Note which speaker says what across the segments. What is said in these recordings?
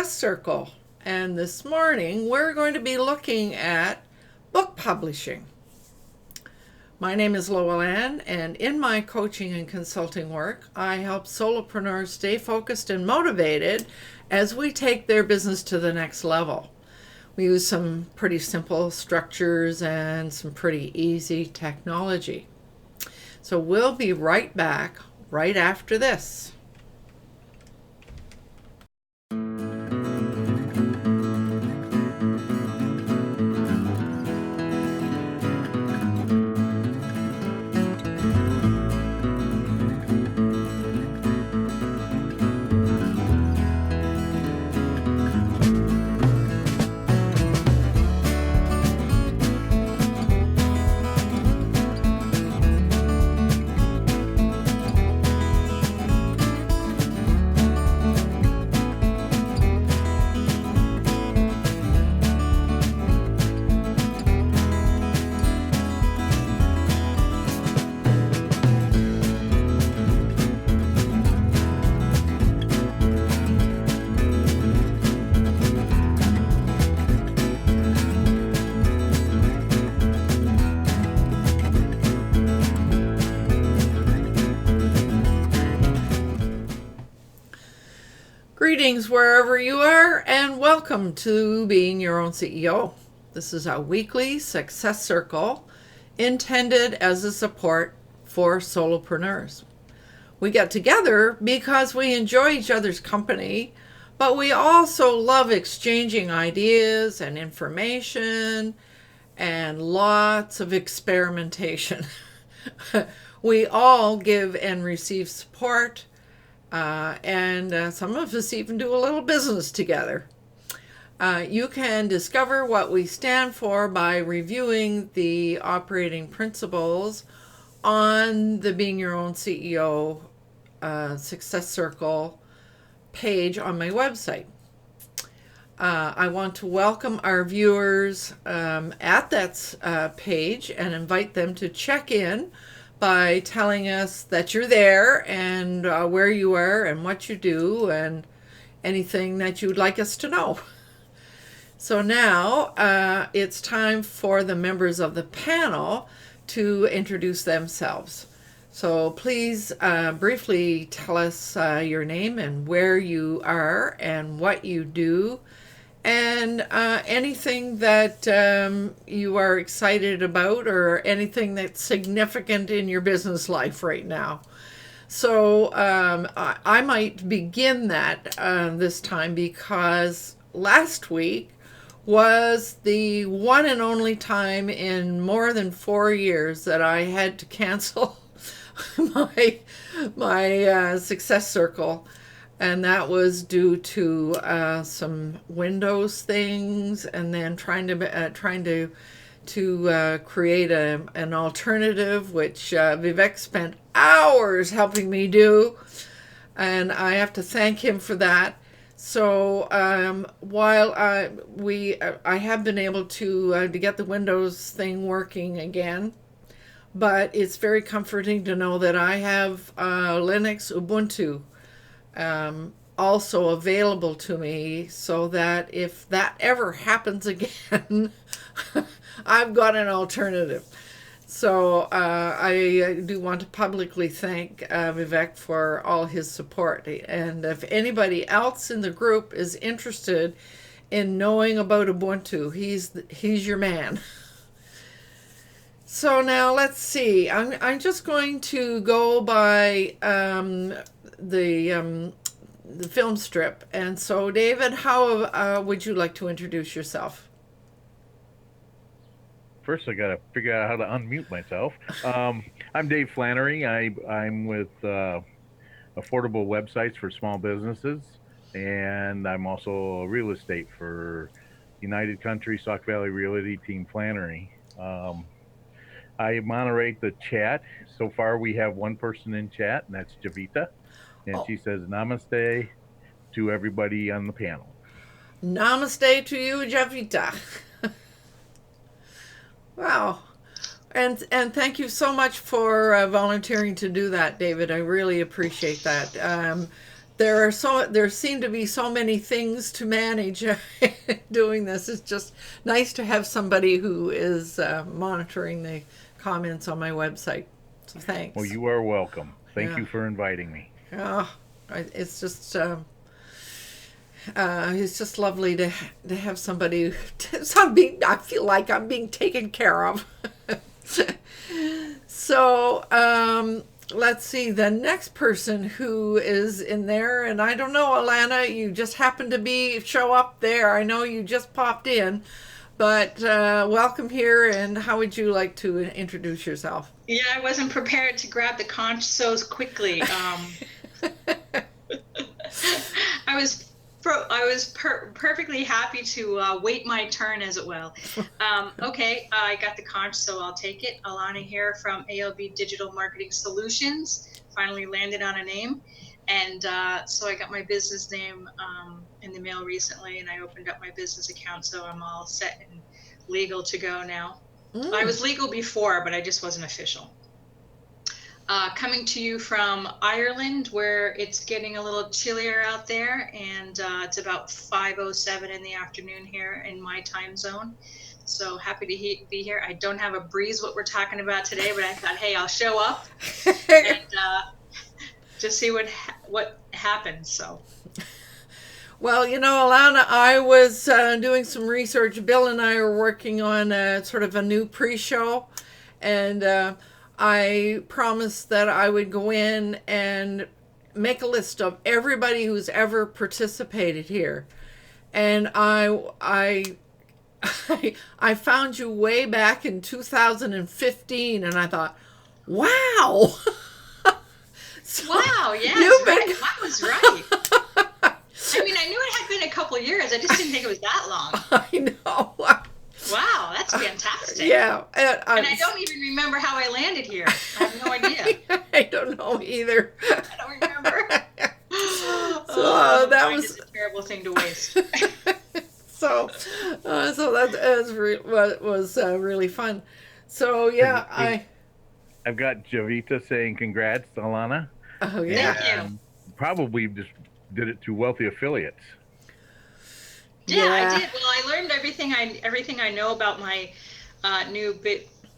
Speaker 1: Circle. And this morning we're going to be looking at book publishing. My name is Lowell Ann, and in my coaching and consulting work, I help solopreneurs stay focused and motivated as we take their business to the next level. We use some pretty simple structures and some pretty easy technology. So we'll be right back right after this. Greetings wherever you are, and welcome to Being Your Own CEO. This is our weekly success circle intended as a support for solopreneurs. We get together because we enjoy each other's company, but we also love exchanging ideas and information and lots of experimentation. We all give and receive support. And some of us even do a little business together. You can discover what we stand for by reviewing the operating principles on the Being Your Own CEO Success Circle page on my website. I want to welcome our viewers at that page and invite them to check in by telling us that you're there and where you are and what you do and anything that you'd like us to know. So now it's time for the members of the panel to introduce themselves. So please briefly tell us your name and where you are and what you do, and anything that you are excited about or anything that's significant in your business life right now. So I might begin that this time because last week was the one and only time in more than 4 years that I had to cancel my success circle. And that was due to some Windows things, and then trying to create an alternative, which Vivek spent hours helping me do, and I have to thank him for that. So while I have been able to get the Windows thing working again, but it's very comforting to know that I have Linux Ubuntu also available to me, so that if that ever happens again, I've got an alternative. So I do want to publicly thank Vivek for all his support. And if anybody else in the group is interested in knowing about Ubuntu, he's your man. So now let's see. I'm just going to go by the film strip. And so, David, how would you like to introduce yourself?
Speaker 2: First, I got to figure out how to unmute myself. I'm Dave Flannery. I'm with affordable websites for small businesses, and I'm also real estate for United Country, Sauk Valley Realty, Team Flannery. I moderate the chat. So far, we have one person in chat, and that's Javita. And she says namaste to everybody on the panel.
Speaker 1: Namaste to you, Javita. Wow. And thank you so much for volunteering to do that, David. I really appreciate that. there seem to be so many things to manage doing this. It's just nice to have somebody who is monitoring the comments on my website. So
Speaker 2: Well,
Speaker 1: thanks.
Speaker 2: you are welcome. Thank
Speaker 1: Yeah.
Speaker 2: you for inviting me.
Speaker 1: Oh, it's just lovely to have somebody. I feel like I'm being taken care of. So let's see the next person who is in there, and I don't know, Alana. You just happened to show up there. I know you just popped in, but welcome here. And how would you like to introduce yourself?
Speaker 3: Yeah, I wasn't prepared to grab the conch so quickly. I was perfectly happy to wait my turn, as it will. Okay, I got the conch, so I'll take it. Alana here from ALB Digital Marketing Solutions. Finally landed on a name. And so I got my business name in the mail recently, and I opened up my business account, so I'm all set and legal to go now. I was legal before, but I just wasn't official. Coming to you from Ireland, where it's getting a little chillier out there, and it's about 5:07 in the afternoon here in my time zone. So happy to be here. I don't have a breeze what we're talking about today, but I thought, hey, I'll show up and just see what happens. So.
Speaker 1: Well, Alana, I was doing some research. Bill and I are working on sort of a new pre-show, and I promised that I would go in and make a list of everybody who's ever participated here. And I found you way back in 2015, and I thought, wow.
Speaker 3: So wow, yeah, I was right. I mean, I knew it had been a couple of years. I just didn't think it was that long.
Speaker 1: I know.
Speaker 3: Wow, that's fantastic.
Speaker 1: Yeah.
Speaker 3: And I don't even remember how I landed here. I have no idea.
Speaker 1: I don't know either.
Speaker 3: I don't remember.
Speaker 1: That was
Speaker 3: a terrible thing to waste.
Speaker 1: so that was really fun. So yeah,
Speaker 2: I've got Javita saying congrats, Alana.
Speaker 1: Oh yeah.
Speaker 3: Thank you.
Speaker 2: Probably just did it through Wealthy Affiliates.
Speaker 3: Yeah, I did. Well, I learned everything I know about my new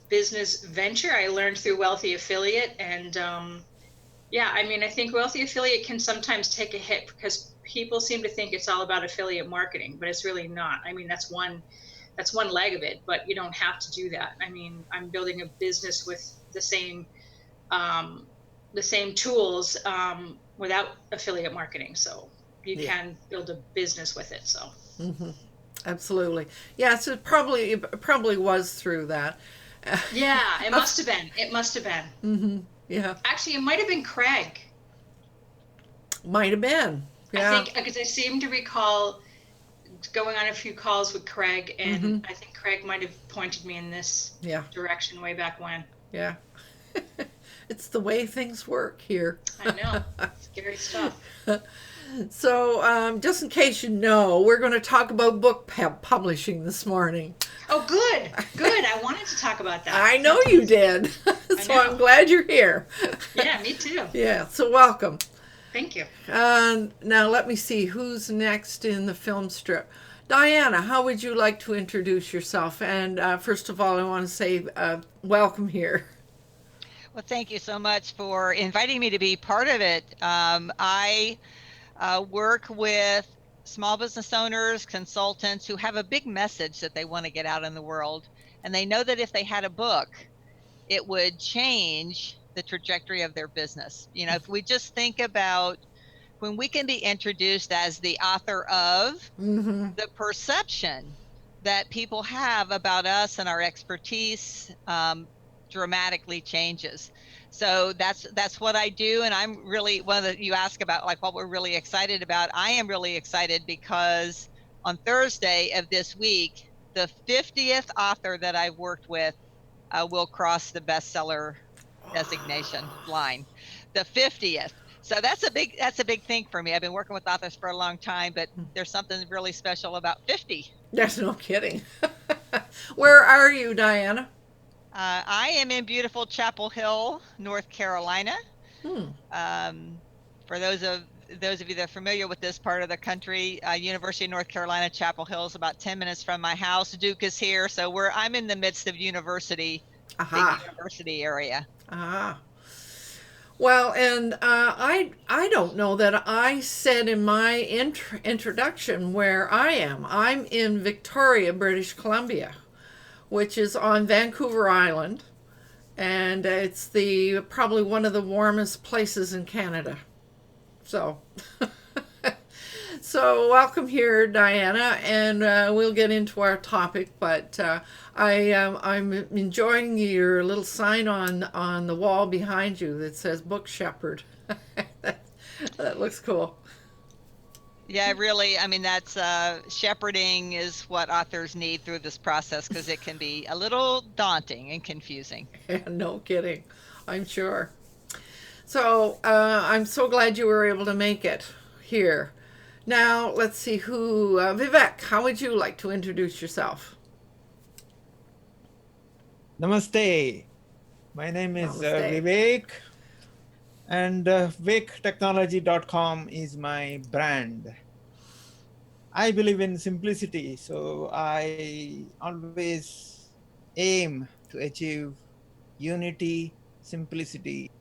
Speaker 3: business venture. I learned through Wealthy Affiliate, and I mean, I think Wealthy Affiliate can sometimes take a hit because people seem to think it's all about affiliate marketing, but it's really not. I mean, that's one leg of it, but you don't have to do that. I mean, I'm building a business with the same tools without affiliate marketing, so you can build a business with it. So.
Speaker 1: Mm-hmm. Absolutely. Yes, it probably was through that.
Speaker 3: Yeah, it must have been.
Speaker 1: Mm-hmm. Yeah.
Speaker 3: Actually, it might have been Craig.
Speaker 1: Might have been. Yeah.
Speaker 3: I think because I seem to recall going on a few calls with Craig, and I think Craig might have pointed me in this direction way back when.
Speaker 1: Yeah. It's the way things work here.
Speaker 3: I know. Scary stuff.
Speaker 1: So, just in case you know, we're going to talk about book publishing this morning.
Speaker 3: Oh, good. I wanted to talk about that.
Speaker 1: I know you did. So I'm glad you're here.
Speaker 3: Yeah, me too.
Speaker 1: Yeah, so welcome.
Speaker 3: Thank you.
Speaker 1: Now, let me see who's next in the film strip. Diana, how would you like to introduce yourself? And first of all, I want to say welcome here.
Speaker 4: Well, thank you so much for inviting me to be part of it. I work with small business owners, consultants who have a big message that they want to get out in the world. And they know that if they had a book, it would change the trajectory of their business. You know, if we just think about when we can be introduced as the author of, the perception that people have about us and our expertise dramatically changes. So that's what I do, and I'm really you ask about like what we're really excited about. I am really excited because on Thursday of this week, the 50th author that I've worked with will cross the bestseller designation line. The 50th. So that's a big thing for me. I've been working with authors for a long time, but there's something really special about 50.
Speaker 1: There's no kidding. Where are you, Diana?
Speaker 4: I am in beautiful Chapel Hill, North Carolina. For those of those of you that are familiar with this part of the country, University of North Carolina, Chapel Hill is about 10 minutes from my house. Duke is here. So I'm in the midst of university, big
Speaker 1: Aha.
Speaker 4: university area.
Speaker 1: Ah. Well, and I don't know that I said in my introduction where I am. I'm in Victoria, British Columbia, which is on Vancouver Island, and it's probably one of the warmest places in Canada. So, so welcome here, Diana, and we'll get into our topic. But I'm enjoying your little sign on the wall behind you that says Book Shepherd. that looks cool.
Speaker 4: Yeah, really. I mean, that's shepherding is what authors need through this process because it can be a little daunting and confusing.
Speaker 1: Yeah, no kidding. I'm sure. So I'm so glad you were able to make it here. Now, let's see who, Vivek, how would you like to introduce yourself?
Speaker 5: Namaste. My name is
Speaker 1: Namaste.
Speaker 5: Vivek, and VivekTechnology.com is my brand. I believe in simplicity, so I always aim to achieve unity, simplicity,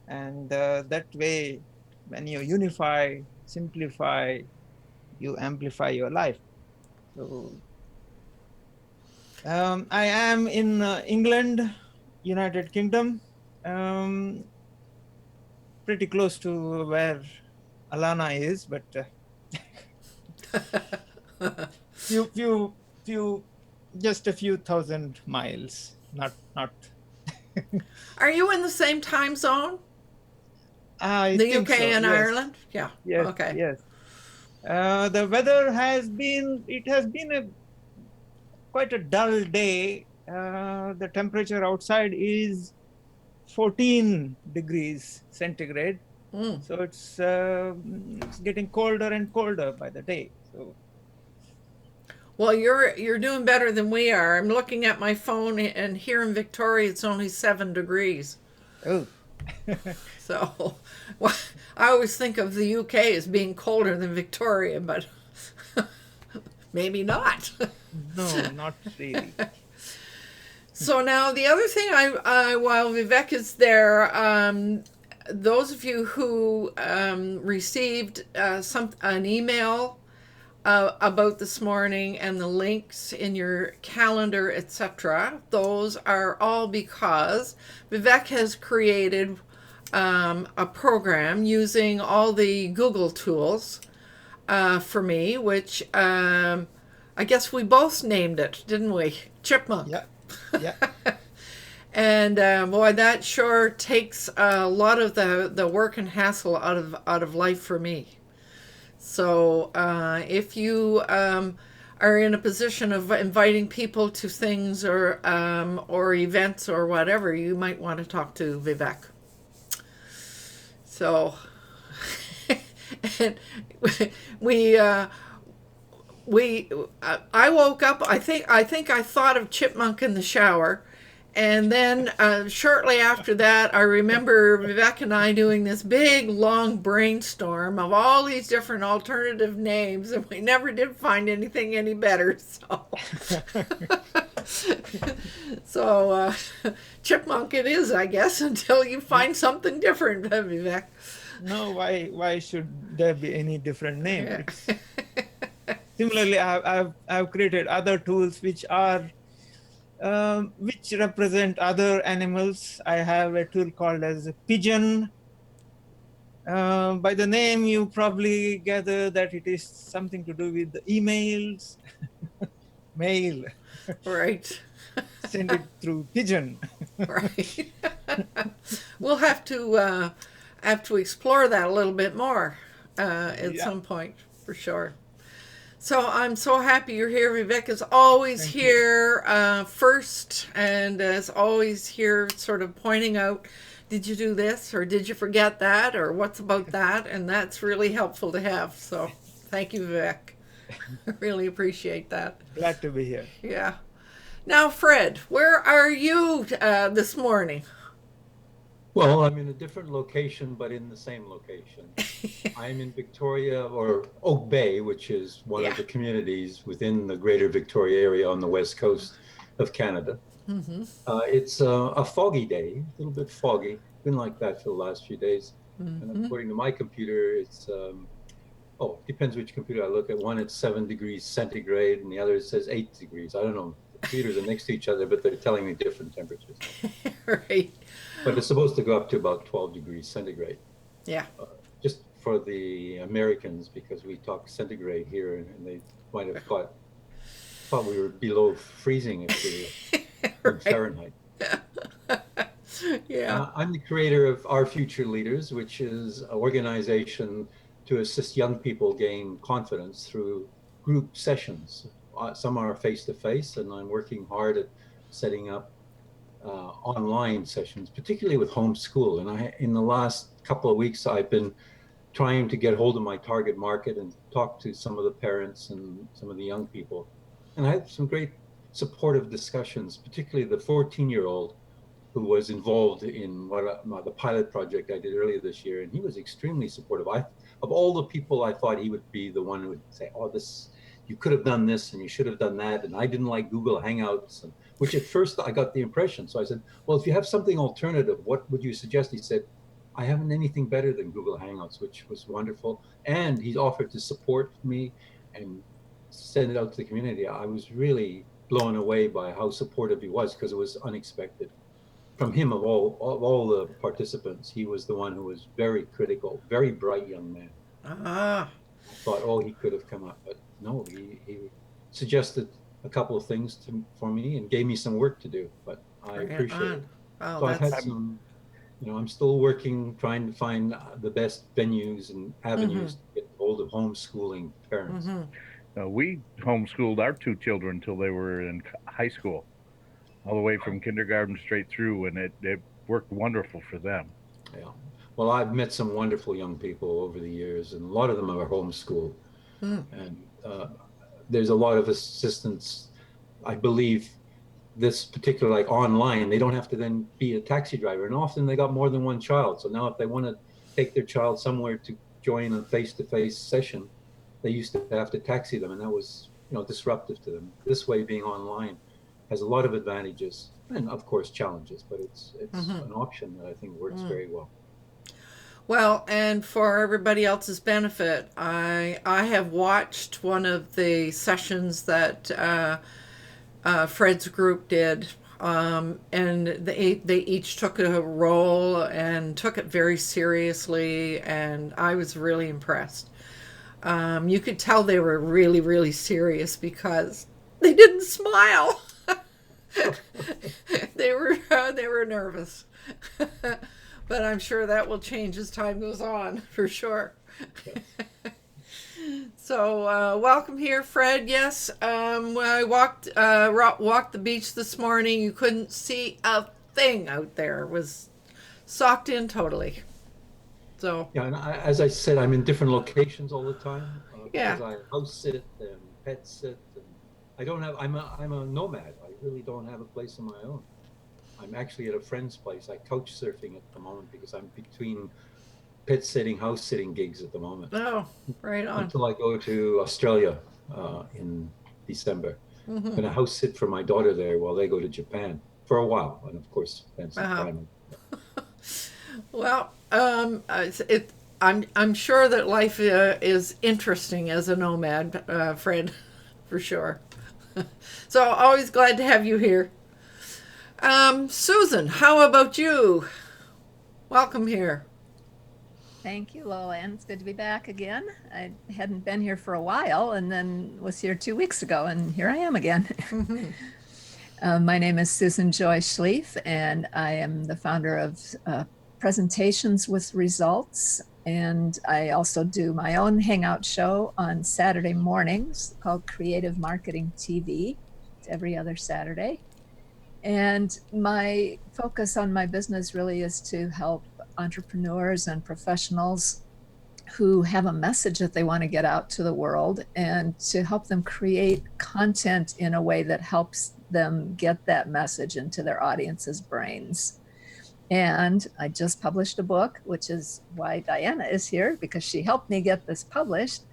Speaker 5: and that way, when you unify, simplify, you amplify your life. So I am in England, United Kingdom, pretty close to where Alana is, but just a few thousand miles, not.
Speaker 1: Are you in the same time zone?
Speaker 5: I
Speaker 1: The
Speaker 5: think
Speaker 1: UK
Speaker 5: so,
Speaker 1: and
Speaker 5: yes.
Speaker 1: Ireland? Yeah.
Speaker 5: Yes.
Speaker 1: Okay.
Speaker 5: Yes. The weather has been quite a dull day. The temperature outside is 14 degrees centigrade.
Speaker 1: Mm.
Speaker 5: So it's getting colder and colder by the day. So
Speaker 1: Well, you're doing better than we are. I'm looking at my phone, and here in Victoria, it's only 7 degrees.
Speaker 5: oh,
Speaker 1: So, well, I always think of the UK as being colder than Victoria, but maybe not.
Speaker 5: no, not really.
Speaker 1: So now the other thing, while Vivek is there, those of you who received an email about this morning and the links in your calendar, etc., those are all because Vivek has created a program using all the Google tools for me, which I guess we both named it, didn't we? Chipmunk.
Speaker 5: Yeah. Yeah.
Speaker 1: And boy, that sure takes a lot of the work and hassle out of life for me. So if you are in a position of inviting people to things or events or whatever, you might want to talk to Vivek. So, and I woke up. I think I thought of Chipmunk in the shower, and then shortly after that, I remember Vivek and I doing this big long brainstorm of all these different alternative names, and we never did find anything any better. So, Chipmunk it is, I guess, until you find something different, Vivek.
Speaker 5: No, why should there be any different name?
Speaker 1: Yeah.
Speaker 5: Similarly, I've created other tools which represent other animals. I have a tool called as a pigeon. By the name, you probably gather that it is something to do with the emails, mail.
Speaker 1: Right.
Speaker 5: Send it through pigeon.
Speaker 1: Right. We'll have to explore that a little bit more at some point, for sure. So I'm so happy you're here. Vivek is always
Speaker 5: Thank
Speaker 1: here first, and is always here sort of pointing out, did you do this, or did you forget that, or what's about that? And that's really helpful to have. So thank you, Vivek. I really appreciate that.
Speaker 5: Glad to be here.
Speaker 1: Yeah. Now, Fred, where are you this morning?
Speaker 6: Well, I'm in a different location, but in the same location. I'm in Victoria, or Oak Bay, which is one
Speaker 1: Yeah.
Speaker 6: of the communities within the greater Victoria area on the west coast of Canada.
Speaker 1: Mm-hmm.
Speaker 6: It's a foggy day, a little bit foggy. Been like that for the last few days. And
Speaker 1: Mm-hmm.
Speaker 6: according to my computer, it's depends which computer I look at. One, it's 7 degrees centigrade, and the other says 8 degrees. I don't know. The computers are next to each other, but they're telling me different temperatures.
Speaker 1: Right.
Speaker 6: But it's supposed to go up to about 12 degrees centigrade.
Speaker 1: Yeah.
Speaker 6: Just for the Americans, because we talk centigrade here, and they might have thought we were below freezing if we were in Fahrenheit.
Speaker 1: Yeah.
Speaker 6: I'm the creator of Our Future Leaders, which is an organization to assist young people gain confidence through group sessions. Some are face-to-face, and I'm working hard at setting up online sessions, particularly with homeschool. And in the last couple of weeks, I've been trying to get hold of my target market and talk to some of the parents and some of the young people. And I had some great supportive discussions, particularly the 14-year-old who was involved in the pilot project I did earlier this year. And he was extremely supportive. Of all the people, I thought he would be the one who would say, oh, you could have done this and you should have done that. And I didn't like Google Hangouts, which at first I got the impression. So I said, well, if you have something alternative, what would you suggest? He said, I haven't anything better than Google Hangouts, which was wonderful. And he's offered to support me and send it out to the community. I was really blown away by how supportive he was, because it was unexpected. From him, of all the participants, he was the one who was very critical, very bright young man.
Speaker 1: Ah.
Speaker 6: I thought, oh, he could have come up, but no, he suggested a couple of things for me and gave me some work to do, but I appreciate it.
Speaker 1: Oh,
Speaker 6: So I've had some, I'm still working, trying to find the best venues and avenues to get hold of homeschooling parents.
Speaker 2: We homeschooled our two children until they were in high school, all the way from kindergarten straight through, and it worked wonderful for them.
Speaker 6: Yeah. Well, I've met some wonderful young people over the years, and a lot of them are homeschooled. And there's a lot of assistance. I believe this particular, like online, they don't have to then be a taxi driver. And often they got more than one child. So now if they want to take their child somewhere to join a face-to-face session, they used to have to taxi them, and that was, disruptive to them. This way, being online has a lot of advantages and of course challenges, but it's an option that I think works very well.
Speaker 1: Well, and for everybody else's benefit, I have watched one of the sessions that Fred's group did, and they each took a role and took it very seriously, and I was really impressed. You could tell they were really, really serious because they didn't smile. They were nervous. But I'm sure that will change as time goes on, for sure. So welcome here, Fred. Yes, when I walked the beach this morning, you couldn't see a thing out there. It was socked in totally. So
Speaker 6: yeah, and as I said, I'm in different locations all the time. Because I house sit and pet sit, and I don't have. I'm a nomad. I really don't have a place of my own. I'm actually at a friend's place. I couch surfing at the moment because I'm between pet sitting, house sitting gigs at the moment.
Speaker 1: Oh, right on.
Speaker 6: Until I go to Australia in December. I'm going to house sit for my daughter there while they go to Japan for a while, and of course spend some time.
Speaker 1: Well, I'm sure that life is interesting as a nomad, Fred, for sure. So always glad to have you here. Susan, how about you? Welcome here.
Speaker 7: Thank you, Lolan. It's good to be back again. I hadn't been here for a while and then was here 2 weeks ago, and here I am again. My name is Susan Joy Schlief, and I am the founder of Presentations with Results. And I also do my own hangout show on Saturday mornings called Creative Marketing TV. It's every other Saturday. And my focus on my business really is to help entrepreneurs and professionals who have a message that they want to get out to the world, and to help them create content in a way that helps them get that message into their audience's brains. And I just published a book, which is why Diana is here, because she helped me get this published,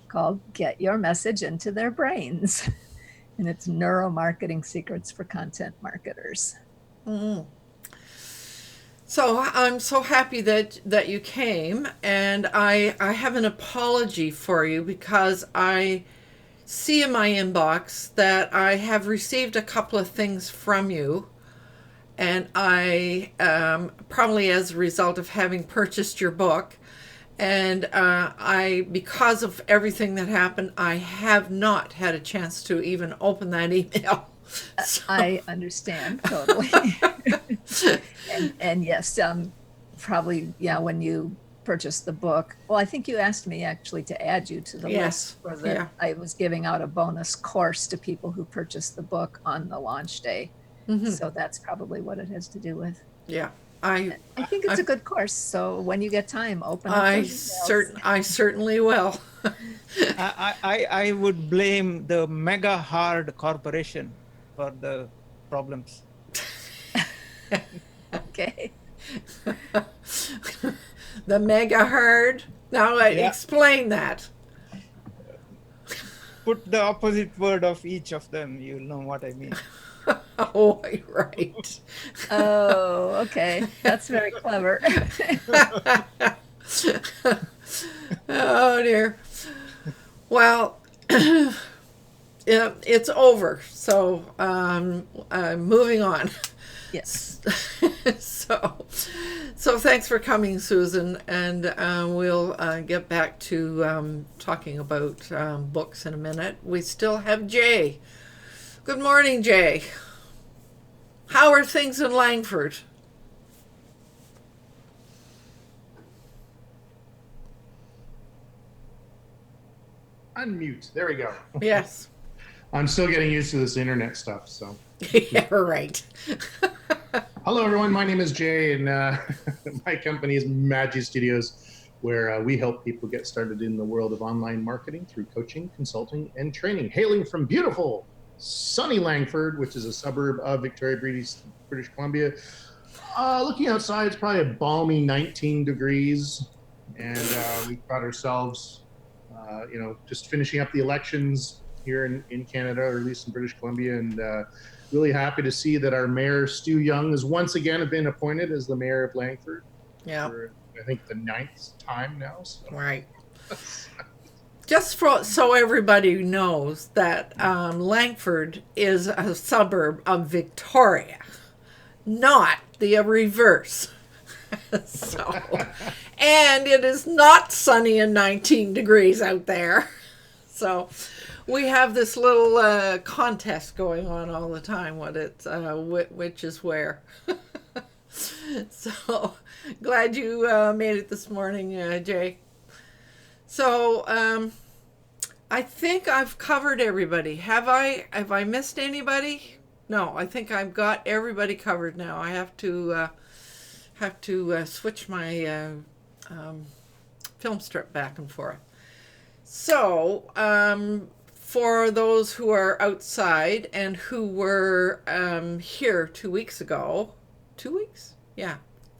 Speaker 7: called Get Your Message into Their Brains. And it's Neuromarketing Secrets for Content Marketers.
Speaker 1: Mm. So I'm so happy that you came, and I have an apology for you because I see in my inbox that I have received a couple of things from you, and I probably as a result of having purchased your book, and because of everything that happened, I have not had a chance to even open that email. So.
Speaker 7: I understand totally. and yes, probably, yeah, when you purchased the book, well, I think you asked me actually to add you to the list for that.
Speaker 1: Yeah.
Speaker 7: I was giving out a bonus course to people who purchased the book on the launch day. Mm-hmm. So that's probably what it has to do with.
Speaker 1: Yeah.
Speaker 7: I think it's a good course. So when you get time, open up
Speaker 1: I certainly will.
Speaker 5: I would blame the mega hard corporation for the problems.
Speaker 7: Okay.
Speaker 1: The mega hard. Now explain that.
Speaker 5: Put the opposite word of each of them. You'll know what I mean.
Speaker 1: Oh, right.
Speaker 7: Oh, okay. That's very clever.
Speaker 1: Oh, dear. Well, it's over. So moving on.
Speaker 7: Yes.
Speaker 1: So thanks for coming, Susan, and we'll get back to talking about books in a minute. We still have Jay. Good morning, Jay. How are things in Langford?
Speaker 8: Unmute. There we go.
Speaker 1: Yes.
Speaker 8: I'm still getting used to this internet stuff, so.
Speaker 1: Yeah, right.
Speaker 8: Hello, everyone. My name is Jay, and my company is Magi Studios, where we help people get started in the world of online marketing through coaching, consulting, and training. Hailing from beautiful, sunny Langford, which is a suburb of Victoria, British Columbia. Looking outside, it's probably a balmy 19 degrees, and we've got ourselves, just finishing up the elections here in Canada, or at least in British Columbia, and really happy to see that our mayor, Stu Young, has once again been appointed as the mayor of Langford.
Speaker 1: Yeah.
Speaker 8: For, I think, the 9th time now. So.
Speaker 1: Right. Just so everybody knows that Langford is a suburb of Victoria, not the reverse. And it is not sunny and 19 degrees out there. So we have this little contest going on all the time, which is where. So glad you made it this morning, Jay. So I think I've covered everybody. Have I missed anybody? No, I think I've got everybody covered now. I have to switch my film strip back and forth. So for those who are outside and who were here 2 weeks ago, 2 weeks? Yeah,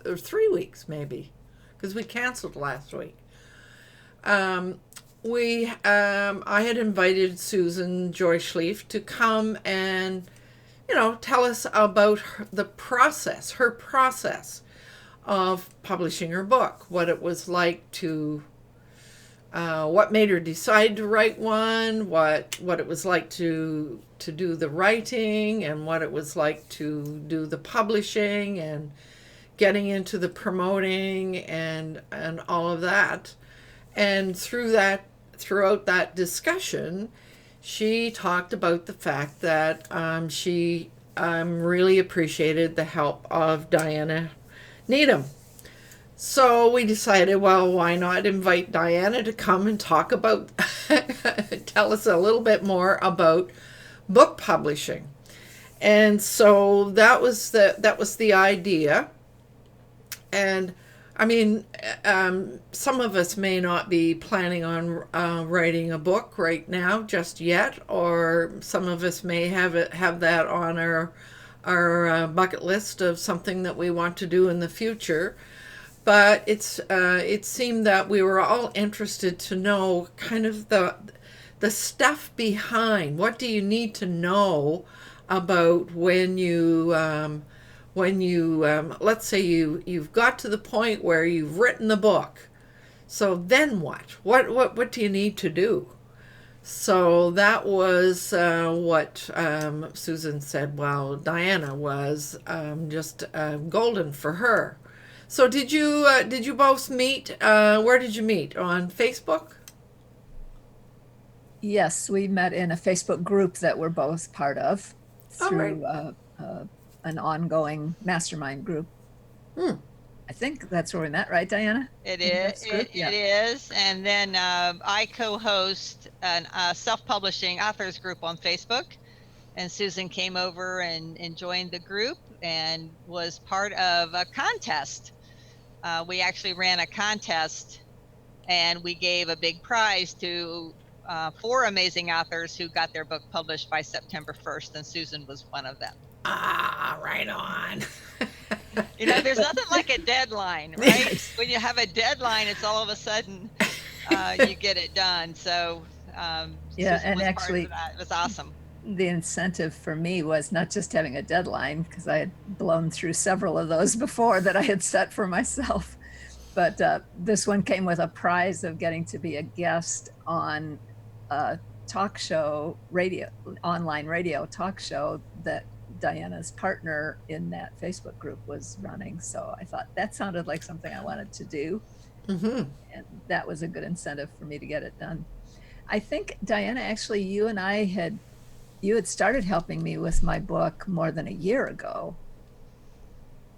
Speaker 1: or 3 weeks maybe, because we canceled last week. I had invited Susan Joy Schlief to come and, tell us about her process of publishing her book, what it was like to, what made her decide to write one, what it was like to do the writing, and what it was like to do the publishing and getting into the promoting and all of that. And throughout that discussion, she talked about the fact that she really appreciated the help of Diana Needham. So we decided, well, why not invite Diana to come and talk about, tell us a little bit more about book publishing. And so that was the idea. And I mean, some of us may not be planning on writing a book right now just yet, or some of us may have that on bucket list of something that we want to do in the future. But it seemed that we were all interested to know kind of the stuff behind. What do you need to know about when you let's say you've got to the point where you've written the book. So then what? What do you need to do? So that was what Susan said. Well, Diana was just golden for her. So did you both meet? Where did you meet? On Facebook?
Speaker 7: Yes, we met in a Facebook group that we're both part of through an ongoing mastermind group. I think that's where we met, right, Diana?
Speaker 4: It is. It is. And then I co-host a self-publishing authors group on Facebook. And Susan came over and joined the group and was part of a contest. We actually ran a contest, and we gave a big prize to 4 amazing authors who got their book published by September 1st, and Susan was one of them.
Speaker 1: Ah, right on.
Speaker 4: There's nothing like a deadline, right? When you have a deadline, it's all of a sudden you get it done. So
Speaker 7: yeah, and actually,
Speaker 4: it was awesome.
Speaker 7: The incentive for me was not just having a deadline, because I had blown through several of those before that I had set for myself. But this one came with a prize of getting to be a guest on a talk show, online radio talk show that Diana's partner in that Facebook group was running. So I thought that sounded like something I wanted to do. And that was a good incentive for me to get it done. I think, Diana, actually, you had started helping me with my book more than a year ago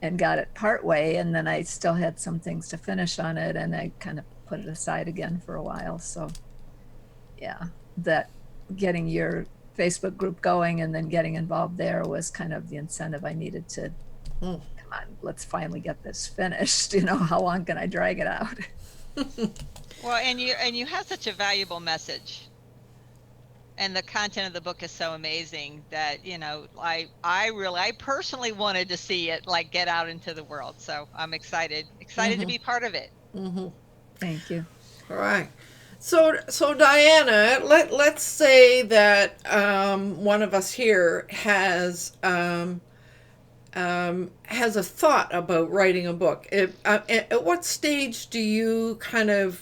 Speaker 7: and got it partway, and then I still had some things to finish on it, and I kind of put it aside again for a while. So yeah, that getting your Facebook group going and then getting involved there was kind of the incentive I needed to, come on, let's finally get this finished. How long can I drag it out?
Speaker 4: Well, and you have such a valuable message. And the content of the book is so amazing that, I personally wanted to see it get out into the world. So I'm excited to be part of it.
Speaker 7: Thank you.
Speaker 1: All right. So Diana, let's say that one of us here has a thought about writing a book. At what stage do you kind of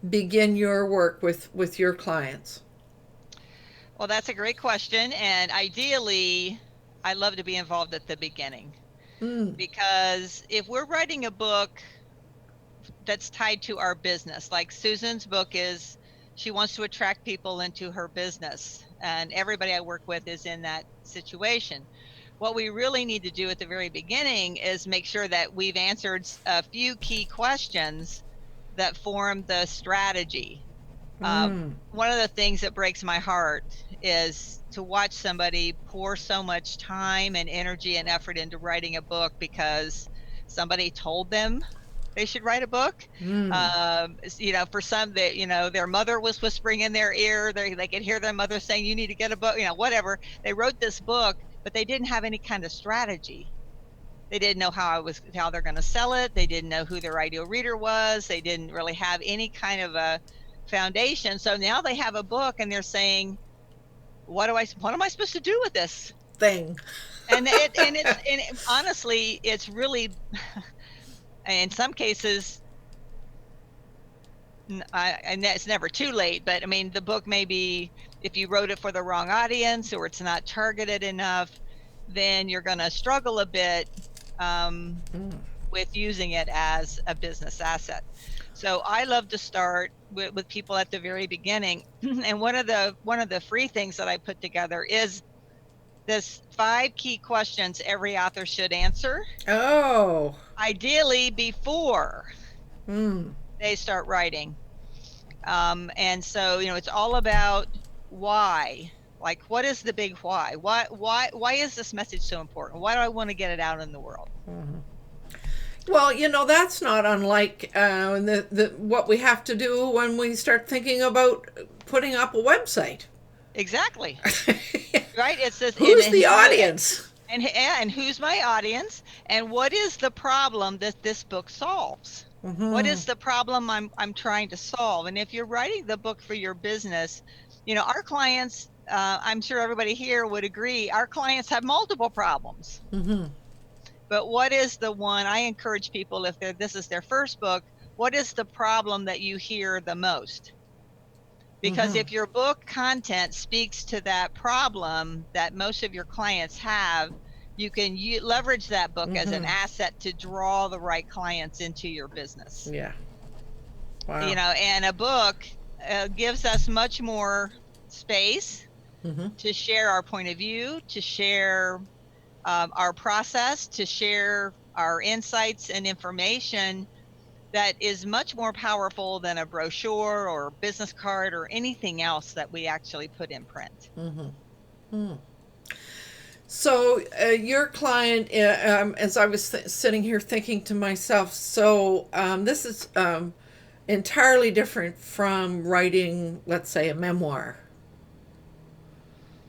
Speaker 1: begin your work with your clients?
Speaker 4: Well, that's a great question. And ideally, I love to be involved at the beginning. Because if we're writing a book that's tied to our business, like Susan's book is, she wants to attract people into her business. And everybody I work with is in that situation. What we really need to do at the very beginning is make sure that we've answered a few key questions that form the strategy. One of the things that breaks my heart is to watch somebody pour so much time and energy and effort into writing a book because somebody told them they should write a book. For some that, their mother was whispering in their ear, they could hear their mother saying, you need to get a book, whatever. They wrote this book, but they didn't have any kind of strategy. They didn't know how they're going to sell it. They didn't know who their ideal reader was. They didn't really have any kind of a foundation. So now they have a book and they're saying, what am I supposed to do with this
Speaker 1: thing?
Speaker 4: And honestly, it's really, in some cases, and it's never too late, but I mean, the book may be, if you wrote it for the wrong audience or it's not targeted enough, then you're going to struggle a bit with using it as a business asset. So I love to start with people at the very beginning. And one of the free things that I put together is this 5 key questions every author should answer.
Speaker 1: Oh.
Speaker 4: Ideally before they start writing. And so, it's all about why. Like, what is the big why? Why is this message so important? Why do I want to get it out in the world?
Speaker 1: Well, that's not unlike what we have to do when we start thinking about putting up a website.
Speaker 4: Exactly. Right? It's this,
Speaker 1: Who's the audience?
Speaker 4: And who's my audience, and what is the problem that this book solves? What is the problem I'm trying to solve? And if you're writing the book for your business, our clients, I'm sure everybody here would agree, our clients have multiple problems. But what is the one? I encourage people, if this is their first book, what is the problem that you hear the most? Because if your book content speaks to that problem that most of your clients have, you can leverage that book as an asset to draw the right clients into your business.
Speaker 1: Yeah. Wow.
Speaker 4: And a book gives us much more space to share our point of view, to share our process, to share our insights and information that is much more powerful than a brochure or business card or anything else that we actually put in print.
Speaker 1: So your client, as I was sitting here thinking to myself, so this is entirely different from writing, let's say, a memoir.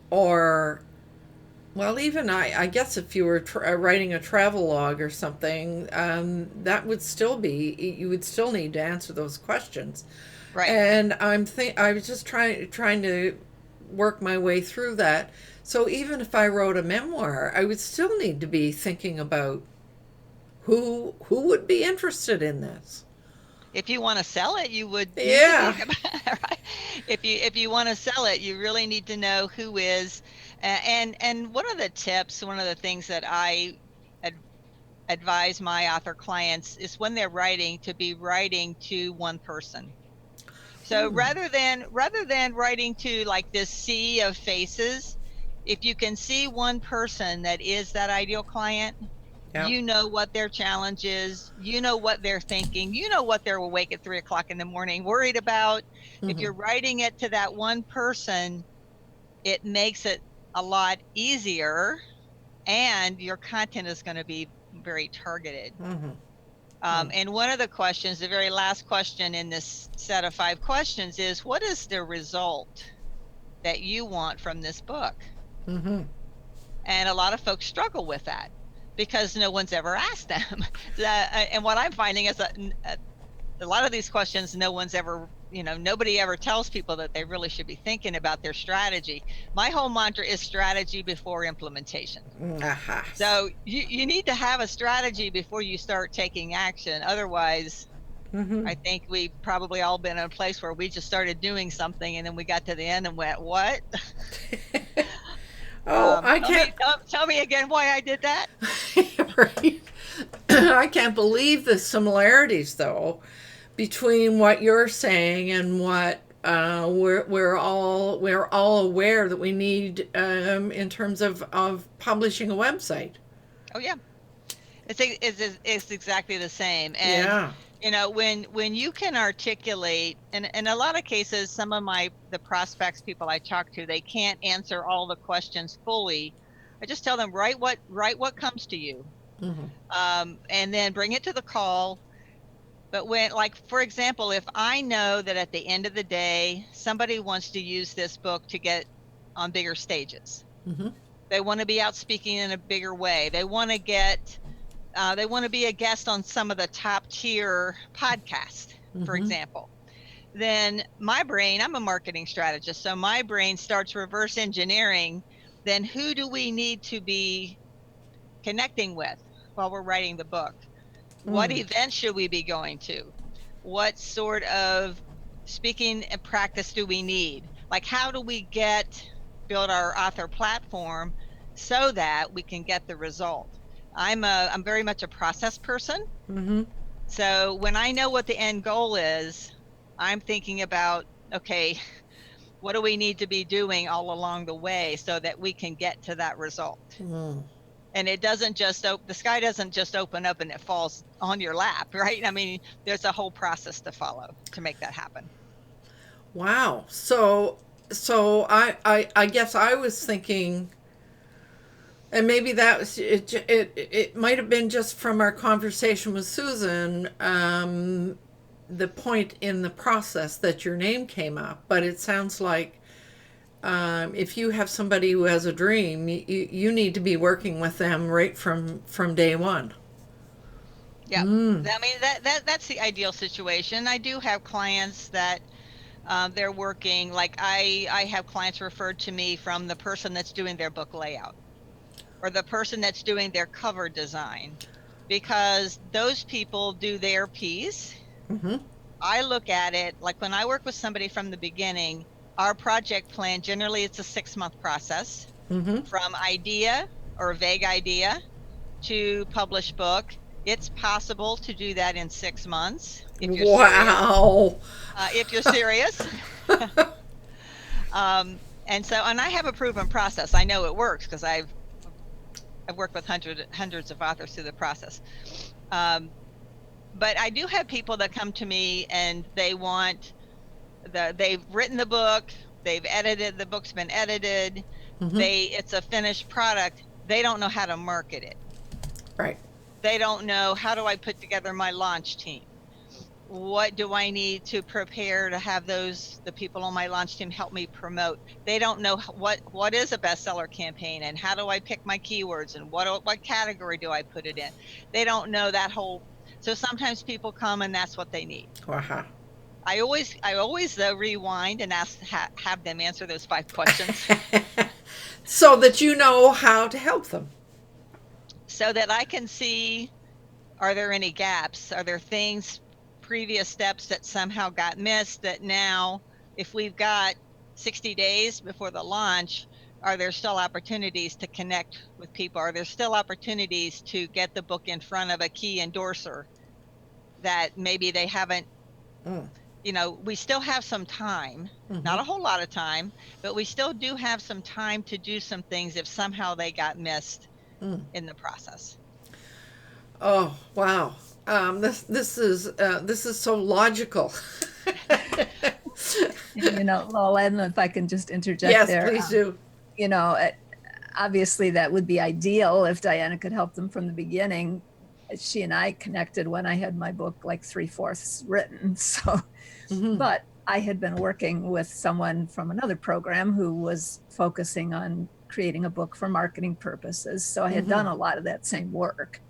Speaker 1: Or, well, even I guess if you were writing a travel log or something, that would still be, you would still need to answer those questions.
Speaker 4: Right.
Speaker 1: And I was just trying to work my way through that. So even if I wrote a memoir, I would still need to be thinking about who would be interested in this.
Speaker 4: If you want to sell it, you would.
Speaker 1: Yeah.
Speaker 4: Right? If you want to sell it, you really need to know who is. And one of the tips, one of the things that I advise my author clients is when they're writing, to be writing to one person. So rather than writing to like this sea of faces, if you can see one person that is that ideal client, you know what their challenge is, you know what they're thinking, you know what they're awake at 3 o'clock in the morning worried about. If you're writing it to that one person, it makes it a lot easier, and your content is going to be very targeted. And one of the questions, the very last question in this set of 5 questions, is what is the result that you want from this book? And a lot of folks struggle with that because no one's ever asked them. And what I'm finding is that a lot of these questions, no one's ever, nobody ever tells people that they really should be thinking about their strategy. My whole mantra is strategy before implementation. So you need to have a strategy before you start taking action. Otherwise, I think we've probably all been in a place where we just started doing something and then we got to the end and went, what? I can't tell me again why I did that.
Speaker 1: Right. I can't believe the similarities, though, between what you're saying and what we're all aware that we need in terms of publishing a website. Oh
Speaker 4: yeah, it's exactly the same. And when you can articulate, and in a lot of cases, some of the prospects, people I talk to, they can't answer all the questions fully. I just tell them, write what comes to you, and then bring it to the call. But when, like, for example, if I know that at the end of the day, somebody wants to use this book to get on bigger stages, they want to be out speaking in a bigger way, they want to be a guest on some of the top tier podcasts, for example, then my brain, I'm a marketing strategist, so my brain starts reverse engineering. Then who do we need to be connecting with while we're writing the book? What events should we be going to? What sort of speaking and practice do we need? Like, how do we build our author platform so that we can get the result? I'm very much a process person. So when I know what the end goal is, I'm thinking about, okay, what do we need to be doing all along the way so that we can get to that result? And it doesn't just the sky doesn't just open up and it falls on your lap, right? I mean, there's a whole process to follow to make that happen.
Speaker 1: Wow. So I guess I was thinking, and maybe that was it. It might have been just from our conversation with Susan, the point in the process that your name came up. But it sounds like if you have somebody who has a dream, you need to be working with them right from day one.
Speaker 4: Yeah, I mean that's the ideal situation. I do have clients that they're working, like I have clients referred to me from the person that's doing their book layout or the person that's doing their cover design, because those people do their piece.
Speaker 1: Mm-hmm.
Speaker 4: I look at it like when I work with somebody from the beginning, our project plan, generally it's a 6-month process
Speaker 1: Mm-hmm.
Speaker 4: from idea or vague idea to publish book. It's possible to do that in 6 months if you're serious.
Speaker 1: Wow.
Speaker 4: If you're serious. And I have a proven process. I know it works because I've worked with hundreds of authors through the process. But I do have people that come to me and they want they've written the book, they've edited, the book's been edited,
Speaker 1: Mm-hmm.
Speaker 4: it's a finished product. They don't know how to market it.
Speaker 1: Right.
Speaker 4: They don't know, how do I put together my launch team? What do I need to prepare to have the people on my launch team help me promote? They don't know what is a bestseller campaign and how do I pick my keywords and what category do I put it in? They don't know that whole. So sometimes people come and that's what they need.
Speaker 1: Wow.
Speaker 4: I always rewind and have them answer those 5 questions
Speaker 1: so that you know how to help them.
Speaker 4: so that I can see, are there any gaps? Are there things, previous steps that somehow got missed that now, if we've got 60 days before the launch, are there still opportunities to connect with people? Are there still opportunities to get the book in front of a key endorser that maybe they haven't, we still have some time, not a whole lot of time, but we still do have some time to do some things if somehow they got missed in the process.
Speaker 1: Oh, wow. This is so logical.
Speaker 7: Lola, if I can just interject there.
Speaker 1: Yes, please do.
Speaker 7: Obviously that would be ideal if Diana could help them from the beginning. She and I connected when I had my book like 3/4 written. So, but I had been working with someone from another program who was focusing on creating a book for marketing purposes. So I had done a lot of that same work.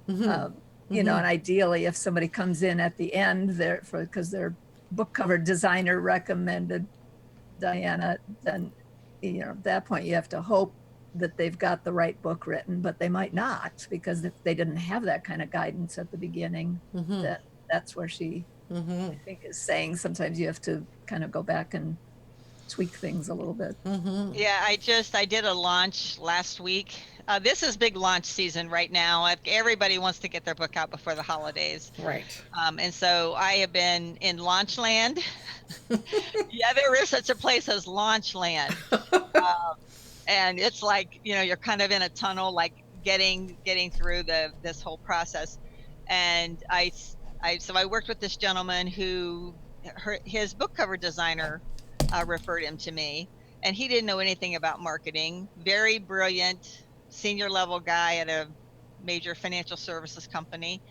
Speaker 7: Yeah. And ideally, if somebody comes in at the end because their book cover designer recommended Diana, then at that point you have to hope that they've got the right book written, but they might not, because if they didn't have that kind of guidance at the beginning, that's where she, I think, is saying sometimes you have to kind of go back and tweak things a little bit.
Speaker 4: Yeah, I did a launch last week. This is big launch season right now. Everybody wants to get their book out before the holidays.
Speaker 1: Right.
Speaker 4: And so I have been in launch land. Yeah, there is such a place as launch land. And it's like, you're kind of in a tunnel, like getting through this whole process. And so I worked with this gentleman who his book cover designer referred him to me, and he didn't know anything about marketing. Very brilliant, senior level guy at a major financial services company.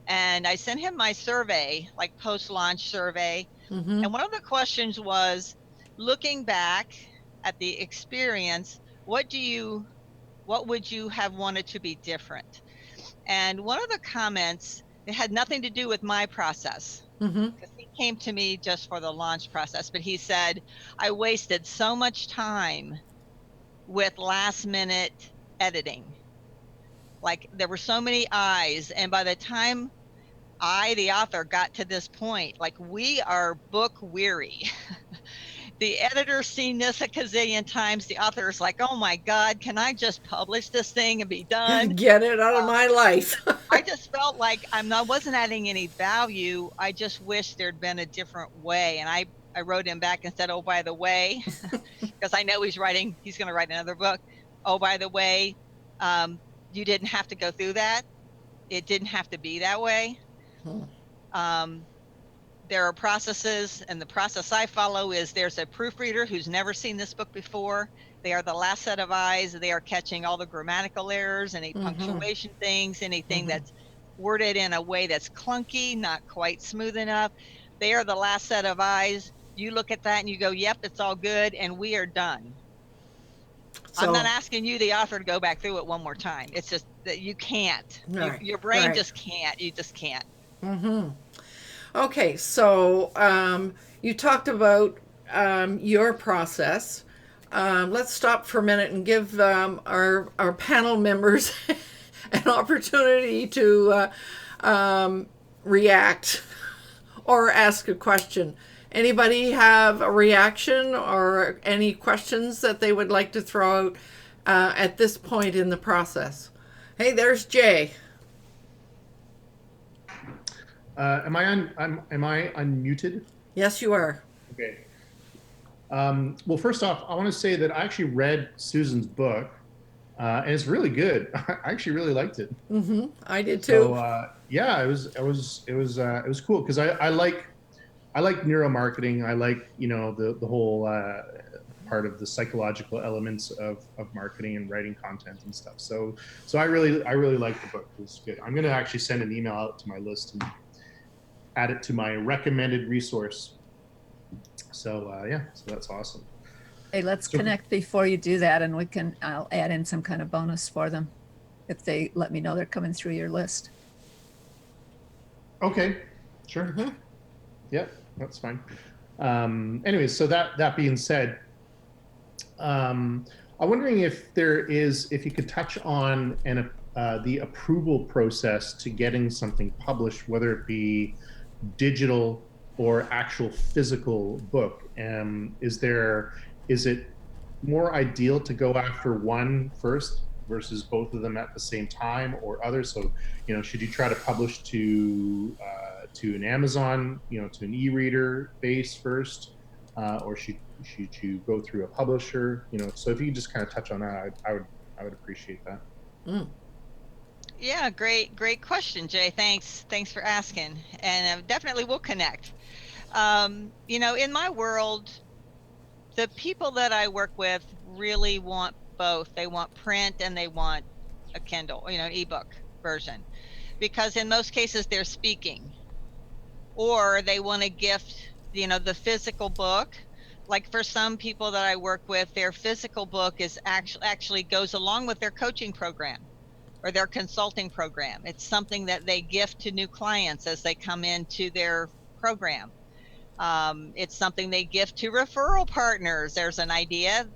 Speaker 4: And I sent him my survey, like post-launch survey. And one of the questions was, looking back at the experience, what would you have wanted to be different? And one of the comments, it had nothing to do with my process, because he came to me just for the launch process, but he said, I wasted so much time with last minute editing. Like, there were so many eyes, and by the time I, the author, got to this point, like, we are book weary. The editor's seen this a gazillion times. The author is like, oh my God, can I just publish this thing and be done?
Speaker 1: Get it out of my life.
Speaker 4: I just felt like I wasn't adding any value. I just wish there'd been a different way. And I wrote him back and said, oh, by the way, because I know he's going to write another book. Oh, by the way, you didn't have to go through that. It didn't have to be that way. There are processes, and the process I follow is there's a proofreader who's never seen this book before. They are the last set of eyes. They are catching all the grammatical errors, any punctuation things, anything that's worded in a way that's clunky, not quite smooth enough. They are the last set of eyes. you look at that and you go, yep, it's all good, and we are done.
Speaker 1: So,
Speaker 4: I'm not asking you, the author, to go back through it one more time. It's just that you can't.
Speaker 1: Right,
Speaker 4: Your brain
Speaker 1: right.
Speaker 4: just can't. You just can't.
Speaker 1: Okay, so you talked about your process. Let's stop for a minute and give our panel members an opportunity to react or ask a question. Anybody have a reaction or any questions that they would like to throw out at this point in the process? Hey, there's Jay.
Speaker 8: Am I unmuted?
Speaker 1: Yes, you are.
Speaker 8: Okay. Well, first off, I want to say that I actually read Susan's book, and it's really good. I actually really liked it.
Speaker 1: I did too.
Speaker 8: So yeah, it was cool because I like neuromarketing. I like, you know, the whole part of the psychological elements of marketing and writing content and stuff. So I really liked the book. It was good. I'm going to actually send an email out to my list and add it to my recommended resource. So yeah, so that's awesome.
Speaker 7: Hey, let's connect before you do that, and I'll add in some kind of bonus for them if they let me know they're coming through your list.
Speaker 8: Okay, sure. Yeah, that's fine. Anyways, so that being said, I'm wondering if you could touch on the approval process to getting something published, whether it be digital or actual physical book. Is it more ideal to go after one first versus both of them at the same time, or others? So, you know, should you try to publish to an Amazon, you know, to an e-reader base first, or should you go through a publisher? You know, so if you could just kind of touch on that, I would appreciate that.
Speaker 4: Yeah, great question, Jay. Thanks for asking, and definitely we'll connect. You know, in my world, the people that I work with really want both. They want print and they want a Kindle, you know, ebook version, because in most cases they're speaking, or they want to gift, you know, the physical book. Like for some people that I work with, their physical book is actually goes along with their coaching program or their consulting program. It's something that they gift to new clients as they come into their program. It's something they gift to referral partners. There's an idea.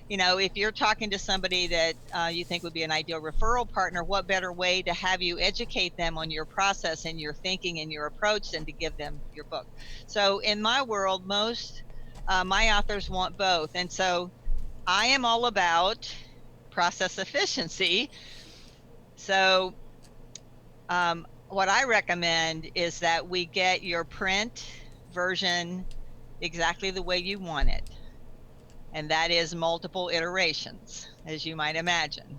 Speaker 4: You know, if you're talking to somebody that you think would be an ideal referral partner, what better way to have you educate them on your process and your thinking and your approach than to give them your book? So in my world, most my authors want both. And so I am all about process efficiency. So what I recommend is that we get your print version exactly the way you want it, and that is multiple iterations, as you might imagine.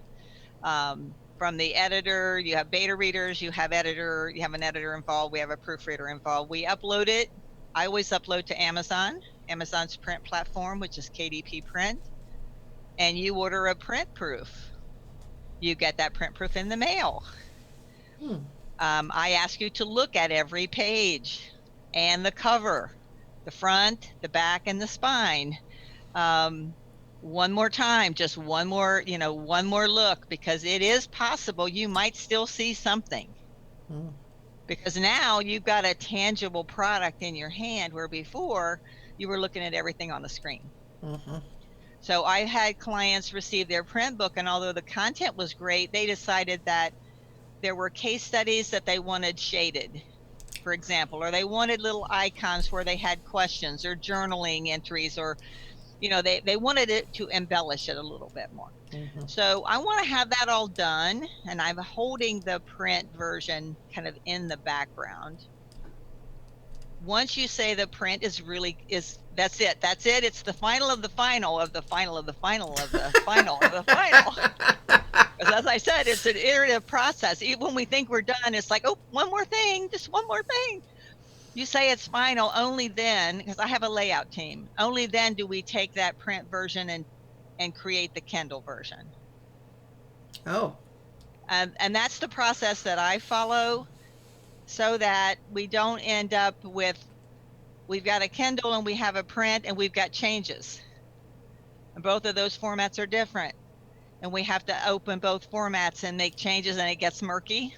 Speaker 4: From the editor, you have beta readers, you have an editor involved, we have a proofreader involved. We upload it. I always upload to Amazon's print platform, which is KDP Print, and you order a print proof. You get that print proof in the mail. I ask you to look at every page and the cover, the front, the back, and the spine. One more time, just one more look, because it is possible you might still see something. Because now you've got a tangible product in your hand, where before you were looking at everything on the screen. So I've had clients receive their print book, and although the content was great, they decided that there were case studies that they wanted shaded, for example, or they wanted little icons where they had questions or journaling entries, or, you know, they wanted it to embellish it a little bit more. So I want to have that all done, and I'm holding the print version kind of in the background. Once you say the print that's it. It's the final of the final of the final of the final of the final of the final. Because as I said, it's an iterative process. Even when we think we're done, it's like, oh, one more thing, just one more thing. You say it's final, only then, because I have a layout team, only then do we take that print version and create the Kindle version. And that's the process that I follow, so that we don't end up with we've got a Kindle and we have a print and we've got changes. And both of those formats are different. And we have to open both formats and make changes, and it gets murky.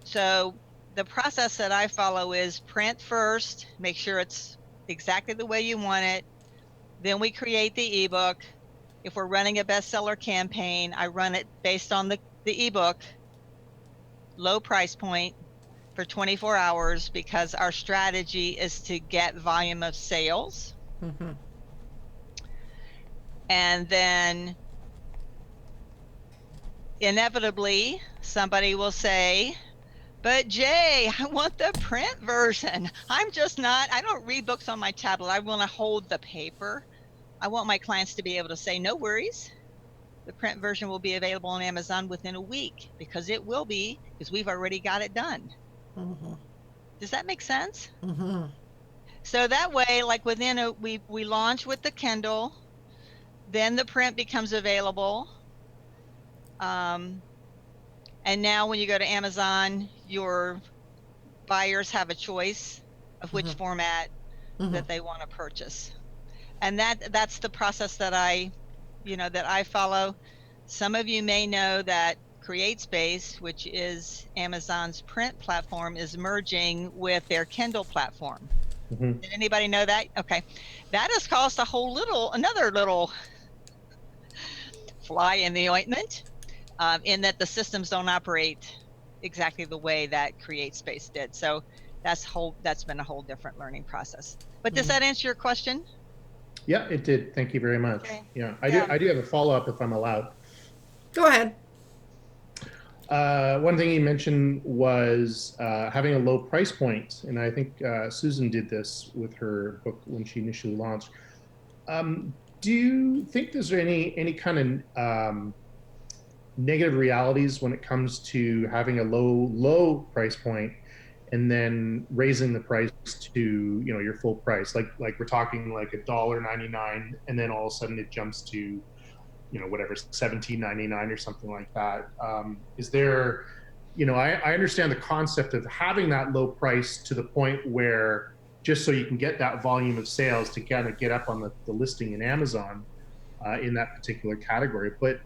Speaker 4: So the process that I follow is print first, make sure it's exactly the way you want it. Then we create the ebook. If we're running a bestseller campaign, I run it based on the ebook, low price point for 24 hours, because our strategy is to get volume of sales.
Speaker 1: Mm-hmm.
Speaker 4: And then inevitably somebody will say, but Jay, I want the print version. I don't read books on my tablet. I want to hold the paper. I want my clients to be able to say, no worries. The print version will be available on Amazon within a week, because it will be, because we've already got it done.
Speaker 1: Mm-hmm.
Speaker 4: Does that make sense?
Speaker 1: Mm-hmm.
Speaker 4: So that way, like we launch with the Kindle, then the print becomes available. And now when you go to Amazon, your buyers have a choice of which format that they want to purchase. And that's the process that I follow. Some of you may know that CreateSpace, which is Amazon's print platform, is merging with their Kindle platform.
Speaker 8: Mm-hmm.
Speaker 4: Did anybody know that? Okay. That has caused another little fly in the ointment, in that the systems don't operate exactly the way that CreateSpace did. So that's been a whole different learning process. But does that answer your question?
Speaker 8: Yeah, it did. Thank you very much.
Speaker 4: Okay.
Speaker 8: Yeah, I do have a follow-up if I'm allowed.
Speaker 1: Go ahead.
Speaker 8: One thing you mentioned was having a low price point, and I think Susan did this with her book when she initially launched. Do you think there's any kind of negative realities when it comes to having a low price point and then raising the price to your full price? Like we're talking like $1.99, and then all of a sudden it jumps to whatever, $17.99 or something like that. Is there, I understand the concept of having that low price to the point where just so you can get that volume of sales to kind of get up on the listing in Amazon in that particular category. But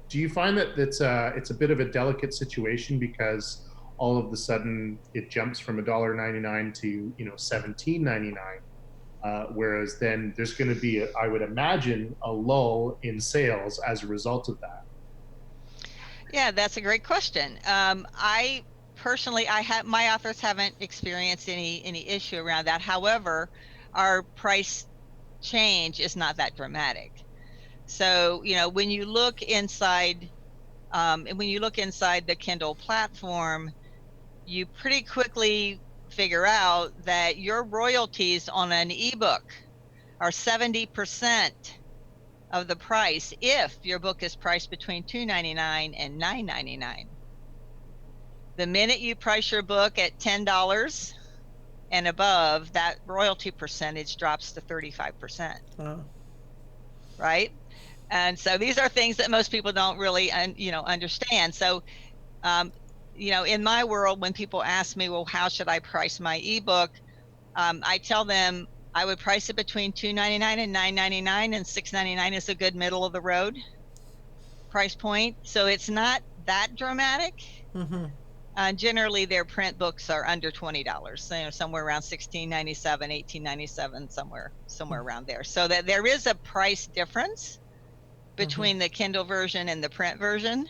Speaker 8: do you find that it's a bit of a delicate situation, because all of a sudden it jumps from $1.99 to $17.99? Whereas then there's going to be, I would imagine, a lull in sales as a result of that.
Speaker 4: Yeah, that's a great question. I personally, my authors haven't experienced any issue around that. However, our price change is not that dramatic. So when you look inside the Kindle platform, you pretty quickly figure out that your royalties on an ebook are 70% of the price if your book is priced between $2.99 and $9.99. The minute you price your book at $10 and above, that royalty percentage drops to 35%.
Speaker 1: Wow.
Speaker 4: Right? And so these are things that most people don't really understand. So in my world, when people ask me, well, how should I price my ebook? I tell them I would price it between $2.99 and $9.99, and $6.99 is a good middle of the road price point. So it's not that dramatic.
Speaker 1: Mm-hmm.
Speaker 4: Generally, their print books are under $20, somewhere around $16.97, $18.97, somewhere around there. So that there is a price difference between the Kindle version and the print version.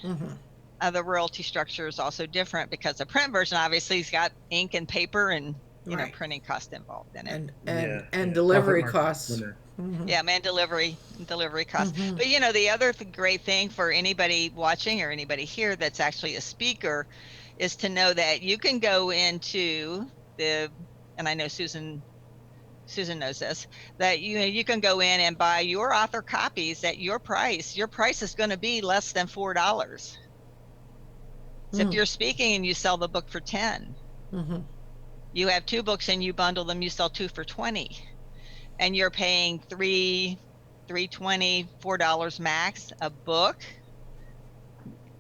Speaker 4: The royalty structure is also different, because the print version obviously has got ink and paper and printing cost involved in it,
Speaker 1: and delivery costs.
Speaker 4: Yeah, man, delivery costs. But the other great thing for anybody watching or anybody here that's actually a speaker is to know that you can go into and I know Susan knows this, that you can go in and buy your author copies at your price. Your price is going to be less than $4. So if you're speaking and you sell the book for $10, you have two books and you bundle them, you sell two for $20, and you're paying $3.20, $4 max a book,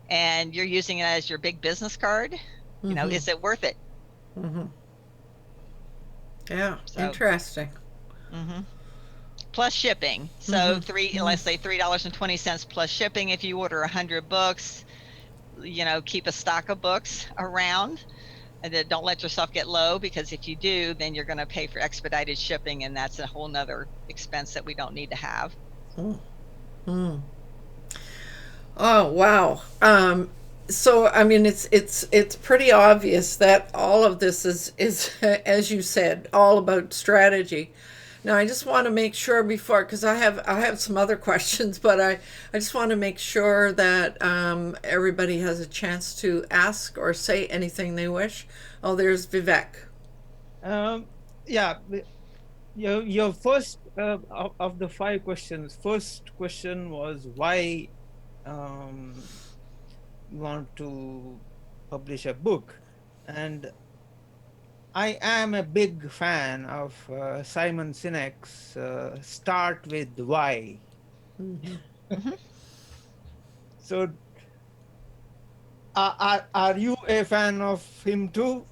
Speaker 4: and you're using it as your big business card. Is it worth it?
Speaker 1: Yeah.
Speaker 4: So,
Speaker 1: Interesting.
Speaker 4: plus shipping. So let's say $3.20 plus shipping if you order 100 books. Keep a stock of books around, and then don't let yourself get low, because if you do, then you're going to pay for expedited shipping, and that's a whole nother expense that we don't need to have.
Speaker 1: Oh, wow. So I mean, it's pretty obvious that all of this is as you said, all about strategy. Now I just want to make sure before, because I have some other questions, but I just want to make sure that everybody has a chance to ask or say anything they wish. Oh, there's Vivek.
Speaker 5: Yeah, your first of the 5 questions. First question was why you want to publish a book, and I am a big fan of Simon Sinek's "Start with Why." So, are you a fan of him too?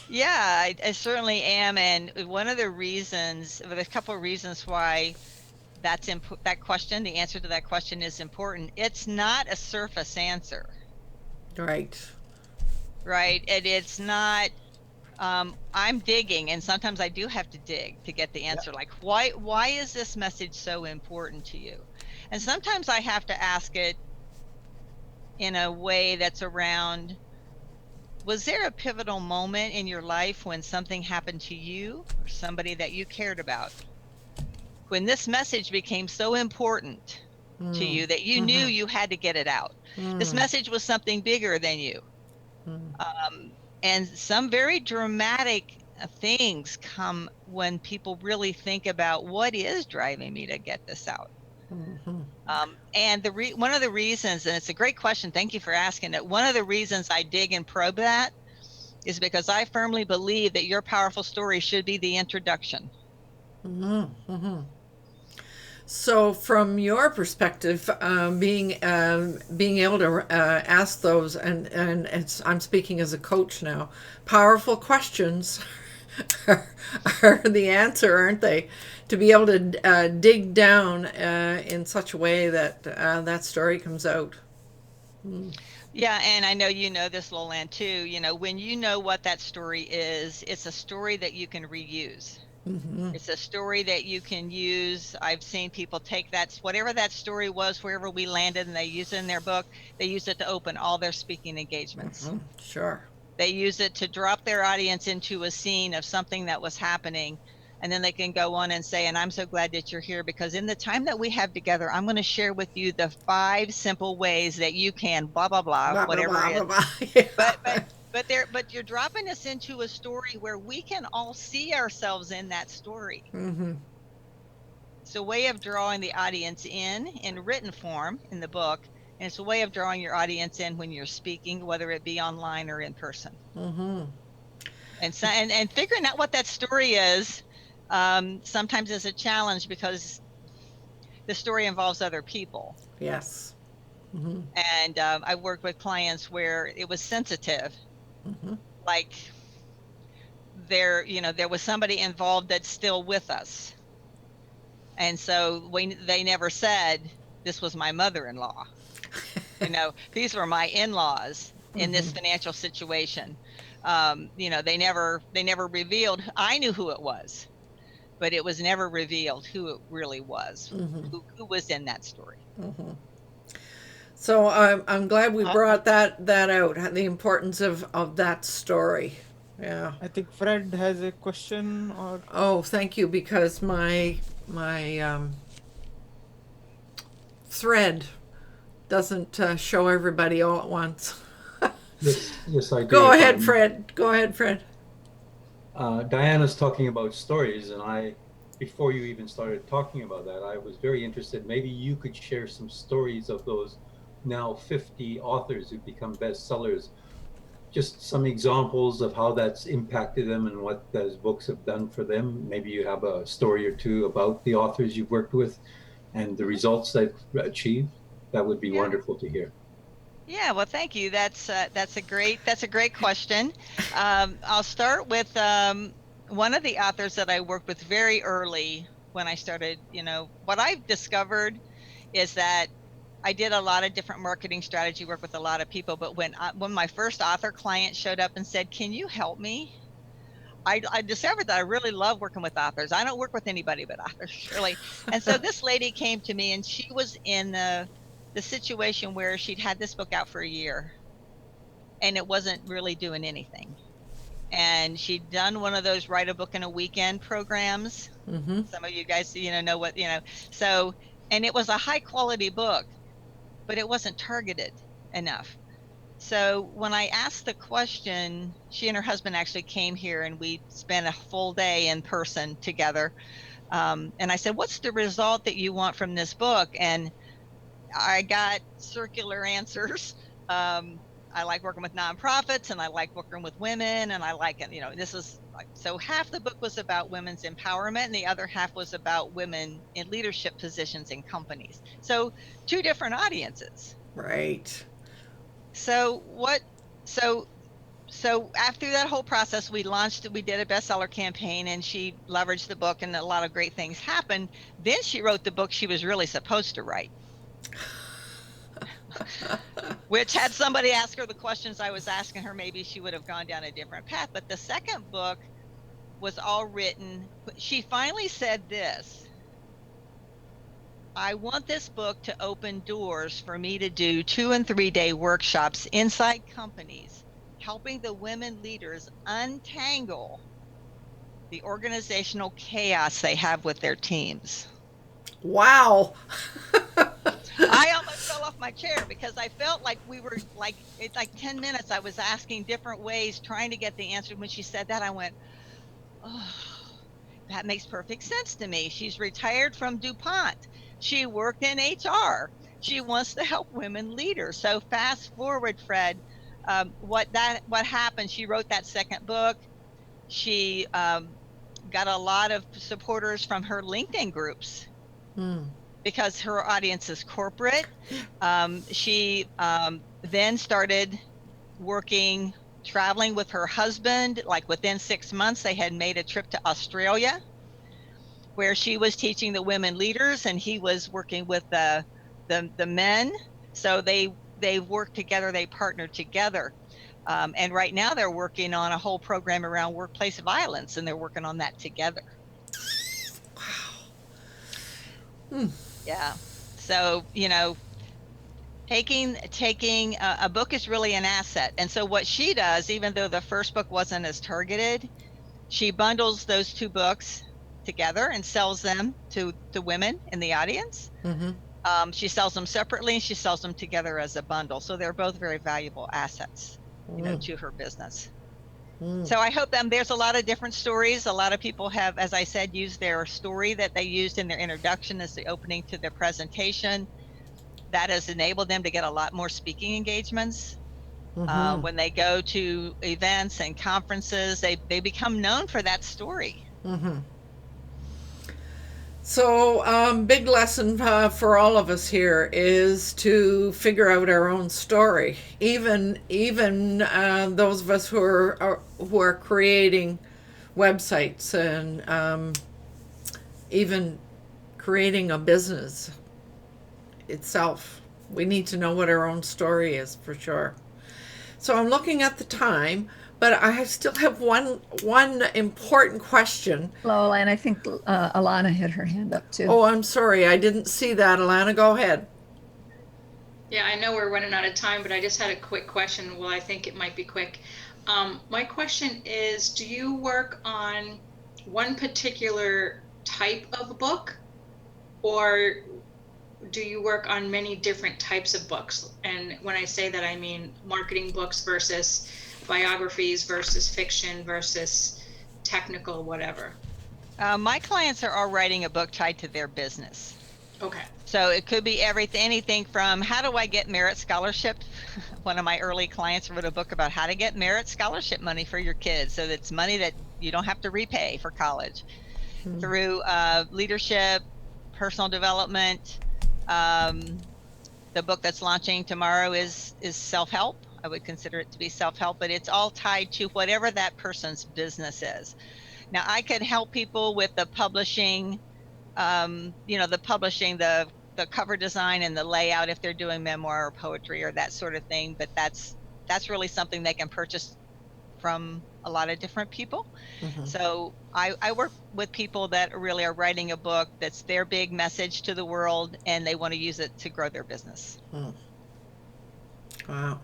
Speaker 4: Yeah, I certainly am, and one of the reasons, there's a couple of reasons why that question, the answer to that question is important. It's not a surface answer.
Speaker 1: Right.
Speaker 4: And it's not. I'm digging, and sometimes I do have to dig to get the answer. Like, why is this message so important to you? And sometimes I have to ask it in a way that's around, was there a pivotal moment in your life when something happened to you or somebody that you cared about, when this message became so important to you that you knew you had to get it out? This message was something bigger than you. And some very dramatic things come when people really think about, what is driving me to get this out? And one of the reasons, and it's a great question, thank you for asking it, one of the reasons I dig and probe that is because I firmly believe that your powerful story should be the introduction.
Speaker 1: So, from your perspective, being able to ask those, and I'm speaking as a coach now, powerful questions are the answer, aren't they? To be able to dig down in such a way that that story comes out.
Speaker 4: Yeah, and I know you know this, Lolan, too. When you know what that story is, it's a story that you can reuse. It's a story that you can use. I've seen people take whatever that story was, wherever we landed, and they use it in their book. They use it to open all their speaking engagements.
Speaker 1: Sure.
Speaker 4: They use it to drop their audience into a scene of something that was happening. And then they can go on and say, and I'm so glad that you're here, because in the time that we have together, I'm going to share with you the 5 simple ways that you can blah, blah, blah,
Speaker 1: Blah,
Speaker 4: whatever
Speaker 1: blah,
Speaker 4: it is.
Speaker 1: blah, blah, yeah.
Speaker 4: But you're dropping us into a story where we can all see ourselves in that story. It's a way of drawing the audience in written form in the book, and it's a way of drawing your audience in when you're speaking, whether it be online or in person. And figuring out what that story is sometimes is a challenge, because the story involves other people.
Speaker 1: Yes.
Speaker 4: And I worked with clients where it was sensitive. Like there was somebody involved that's still with us. And so they never said, this was my mother-in-law. These were my in-laws in this financial situation. They never revealed. I knew who it was, but it was never revealed who it really was, who was in that story.
Speaker 1: So I'm glad we brought that out, the importance of that story. Yeah.
Speaker 5: I think Fred has a question.
Speaker 1: Oh, thank you, because my thread doesn't show everybody all at once.
Speaker 6: Yes, I do.
Speaker 1: Go ahead, Fred. Go ahead, Fred.
Speaker 6: Diana's talking about stories, and before you even started talking about that, I was very interested. Maybe you could share some stories of those now 50 authors who've become bestsellers. Just some examples of how that's impacted them and what those books have done for them. Maybe you have a story or two about the authors you've worked with and the results they've achieved. That would be wonderful to hear.
Speaker 4: Yeah, well, thank you. That's a great question. I'll start with one of the authors that I worked with very early when I started, what I've discovered is that I did a lot of different marketing strategy work with a lot of people. But when my first author client showed up and said, "Can you help me?" I discovered that I really love working with authors. I don't work with anybody but authors, really. And so this lady came to me, and she was in the situation where she'd had this book out for a year and it wasn't really doing anything. And she'd done one of those write a book in a weekend programs.
Speaker 1: Mm-hmm.
Speaker 4: Some of you guys, know what, so, and it was a high quality book, but it wasn't targeted enough. So when I asked the question, she and her husband actually came here and we spent a full day in person together. And I said, "What's the result that you want from this book?" And I got circular answers. I like working with nonprofits and I like working with women, and I like it. This is so half the book was about women's empowerment and the other half was about women in leadership positions in companies. So two different audiences.
Speaker 1: Right.
Speaker 4: So after that whole process, we did a bestseller campaign, and she leveraged the book and a lot of great things happened. Then she wrote the book she was really supposed to write. Which, had somebody ask her the questions I was asking her, maybe she would have gone down a different path. But the second book was all written. She finally said this: "I want this book to open doors for me to do 2 and 3 day workshops inside companies, helping the women leaders untangle the organizational chaos they have with their teams."
Speaker 1: Wow.
Speaker 4: I almost fell off my chair because I felt like we were like 10 minutes. I was asking different ways, trying to get the answer. When she said that, I went, "Oh, that makes perfect sense to me." She's retired from DuPont. She worked in HR. She wants to help women leaders. So fast forward, Fred, what happened? She wrote that second book. She got a lot of supporters from her LinkedIn groups. Because her audience is corporate. She then started traveling with her husband. Like within 6 months, they had made a trip to Australia, where she was teaching the women leaders and he was working with the men. So they worked together, they partnered together. And right now they're working on a whole program around workplace violence, and they're working on that together. Wow. Yeah. So, taking a book is really an asset. And so what she does, even though the first book wasn't as targeted, she bundles those two books together and sells them to women in the audience. Mm-hmm. She sells them separately and she sells them together as a bundle. So they're both very valuable assets, to her business. So I hope there's a lot of different stories. A lot of people have, as I said, used their story that they used in their introduction as the opening to their presentation. That has enabled them to get a lot more speaking engagements. Mm-hmm. When they go to events and conferences, they become known for that story.
Speaker 1: Mm-hmm. So big lesson for all of us here is to figure out our own story. Even those of us who are creating websites and even creating a business itself, we need to know what our own story is for sure. So I'm looking at the time, but I still have one important question.
Speaker 7: Lola, and I think Alana had her hand up too.
Speaker 1: Oh, I'm sorry. I didn't see that. Alana, go ahead.
Speaker 3: Yeah, I know we're running out of time, but I just had a quick question. Well, I think it might be quick. My question is, do you work on one particular type of book, or do you work on many different types of books? And when I say that, I mean marketing books versus biographies versus fiction versus technical, whatever.
Speaker 4: My clients are all writing a book tied to their business.
Speaker 3: Okay.
Speaker 4: So it could be anything from how do I get merit scholarship? One of my early clients wrote a book about how to get merit scholarship money for your kids. So that's money that you don't have to repay for college. Through leadership, personal development. The book that's launching tomorrow is self-help. I would consider it to be self-help, but it's all tied to whatever that person's business is. Now I could help people with the publishing, the cover design and the layout if they're doing memoir or poetry or that sort of thing. But that's really something they can purchase from a lot of different people. So I work with people that really are writing a book that's their big message to the world, and they want to use it to grow their business.
Speaker 1: Wow.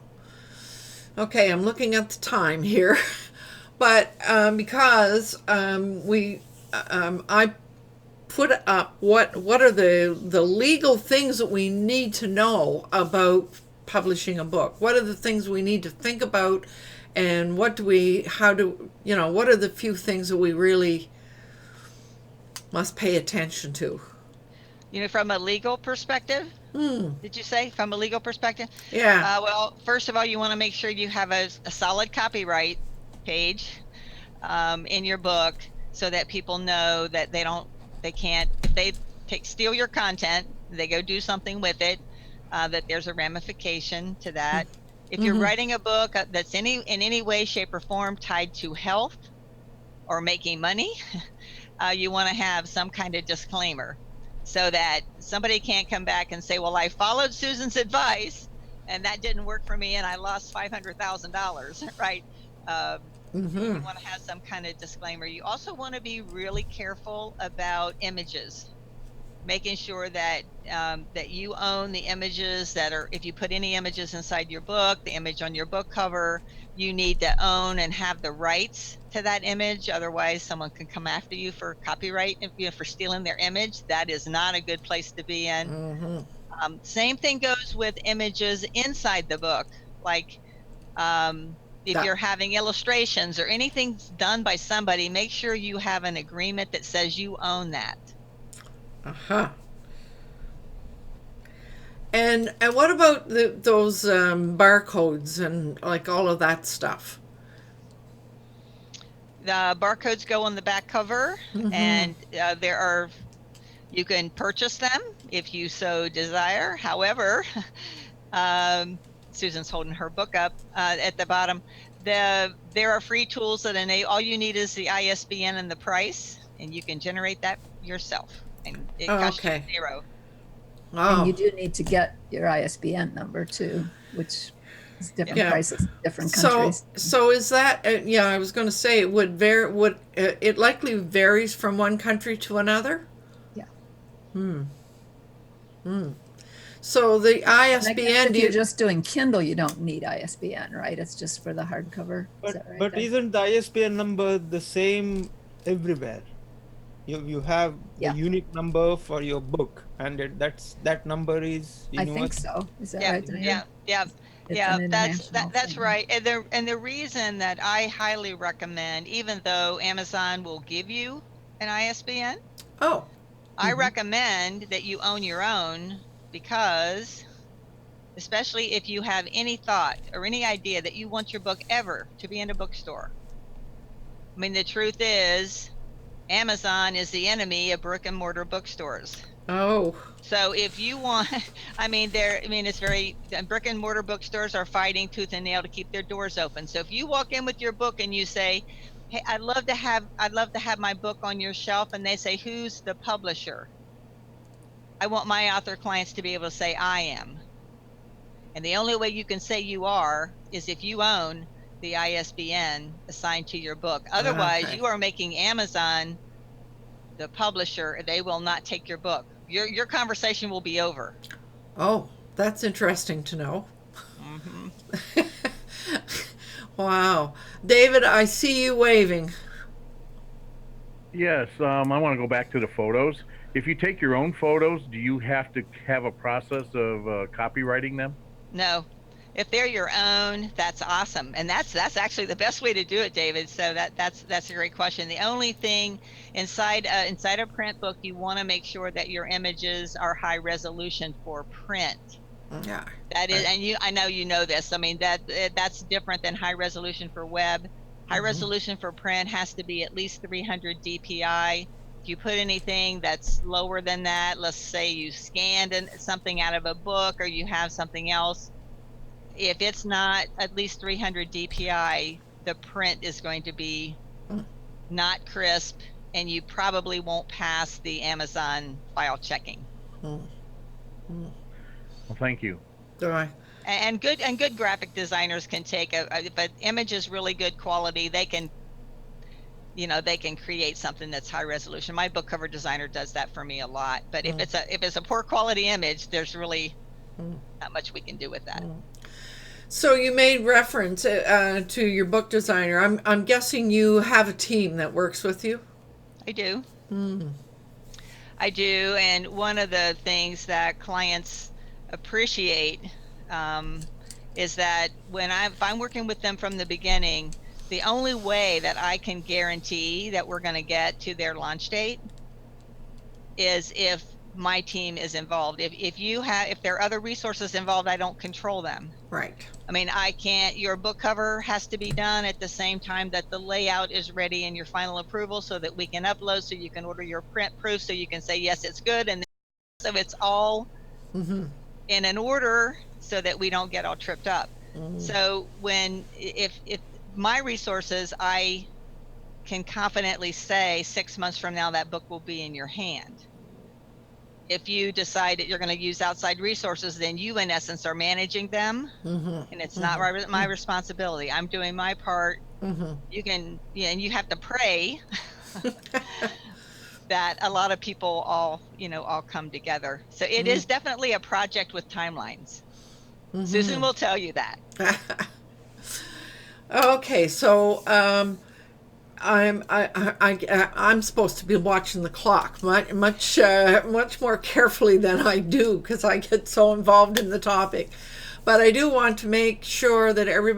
Speaker 1: Okay, I'm looking at the time here, but because I put up what are the legal things that we need to know about publishing a book. What are the things we need to think about, and what are the few things that we really must pay attention to?
Speaker 4: From a legal perspective, did you say from a legal perspective?
Speaker 1: Yeah.
Speaker 4: Well, first of all, you want to make sure you have a solid copyright page in your book, so that people know that they can't, if they steal your content, they go do something with it, that there's a ramification to that. If you're writing a book that's in any way, shape, or form tied to health or making money, you want to have some kind of disclaimer, so that somebody can't come back and say, well, I followed Susan's advice and that didn't work for me and I lost $500,000, right? You want to have some kind of disclaimer. You also want to be really careful about images, making sure that that you own the images that are, if you put any images inside your book, the image on your book cover, you need to own and have the rights to that image. Otherwise, someone can come after you for copyright, for stealing their image. That is not a good place to be in. Same thing goes with images inside the book. Like if you're having illustrations or anything done by somebody, make sure you have an agreement that says you own that.
Speaker 1: And what about those barcodes and like all of that stuff?
Speaker 4: The barcodes go on the back cover, and you can purchase them if you so desire. However, Susan's holding her book up at the bottom. There are free tools that enable. All you need is the ISBN and the price, and you can generate that yourself, and it costs you $0.
Speaker 1: Oh.
Speaker 7: And you do need to get your ISBN number too, which is different prices in different countries.
Speaker 1: So is that? I was going to say it would vary. It likely varies from one country to another?
Speaker 7: Yeah.
Speaker 1: So the ISBN.
Speaker 7: If you're just doing Kindle, you don't need ISBN, right? It's just for the hardcover.
Speaker 5: But isn't the ISBN number the same everywhere? You have a unique number for your book, and that number is universal.
Speaker 7: I think so. Is that right, Diane?
Speaker 4: Yeah. That's right. And the reason that I highly recommend, even though Amazon will give you an ISBN, I recommend that you own your own, because especially if you have any thought or any idea that you want your book ever to be in a bookstore. I mean, the truth is, Amazon is the enemy of brick and mortar bookstores.
Speaker 1: Oh.
Speaker 4: So if you want, it's very, brick and mortar bookstores are fighting tooth and nail to keep their doors open. So if you walk in with your book and you say, hey, I'd love to have my book on your shelf, and they say, who's the publisher? I want my author clients to be able to say, I am. And the only way you can say you are is if you own the ISBN assigned to your book. Otherwise, you are making Amazon the publisher. They will not take your book. Your conversation will be over.
Speaker 1: Oh, that's interesting to know. Wow. David, I see you waving.
Speaker 2: Yes, I want to go back to the photos. If you take your own photos, do you have to have a process of copywriting them?
Speaker 4: No. If they're your own, that's awesome, and that's actually the best way to do it, David. So that's a great question. The only thing inside a print book, you want to make sure that your images are high resolution for print.
Speaker 1: Yeah.
Speaker 4: That is, and I know you know this. I mean, that's different than high resolution for web. High resolution for print has to be at least 300 DPI. If you put anything that's lower than that, let's say you scanned something out of a book or you have something else, if it's not at least 300 DPI, the print is going to be not crisp, and you probably won't pass the Amazon file checking.
Speaker 2: Well, thank you.
Speaker 1: All right.
Speaker 4: And good graphic designers can take if an image is really good quality, they can, they can create something that's high resolution. My book cover designer does that for me a lot. But if it's a poor quality image, there's really not much we can do with that.
Speaker 1: So you made reference to your book designer. I'm guessing you have a team that works with you.
Speaker 4: I do. I do, and one of the things that clients appreciate is that if I'm working with them from the beginning, the only way that I can guarantee that we're going to get to their launch date is if my team is involved. If there are other resources involved, I don't control them.
Speaker 1: Right.
Speaker 4: I mean, I can't. Your book cover has to be done at the same time that the layout is ready and your final approval, so that we can upload, so you can order your print proof, so you can say yes, it's good, and so it's all in an order, so that we don't get all tripped up. So if my resources, I can confidently say 6 months from now that book will be in your hand. If you decide that you're going to use outside resources, then you in essence are managing them, and it's not my responsibility. I'm doing my part. You can, and you have to pray that a lot of people all come together. So it is definitely a project with timelines. Susan will tell you that.
Speaker 1: Okay, so I'm supposed to be watching the clock much more carefully than I do, because I get so involved in the topic. But I do want to make sure that everybody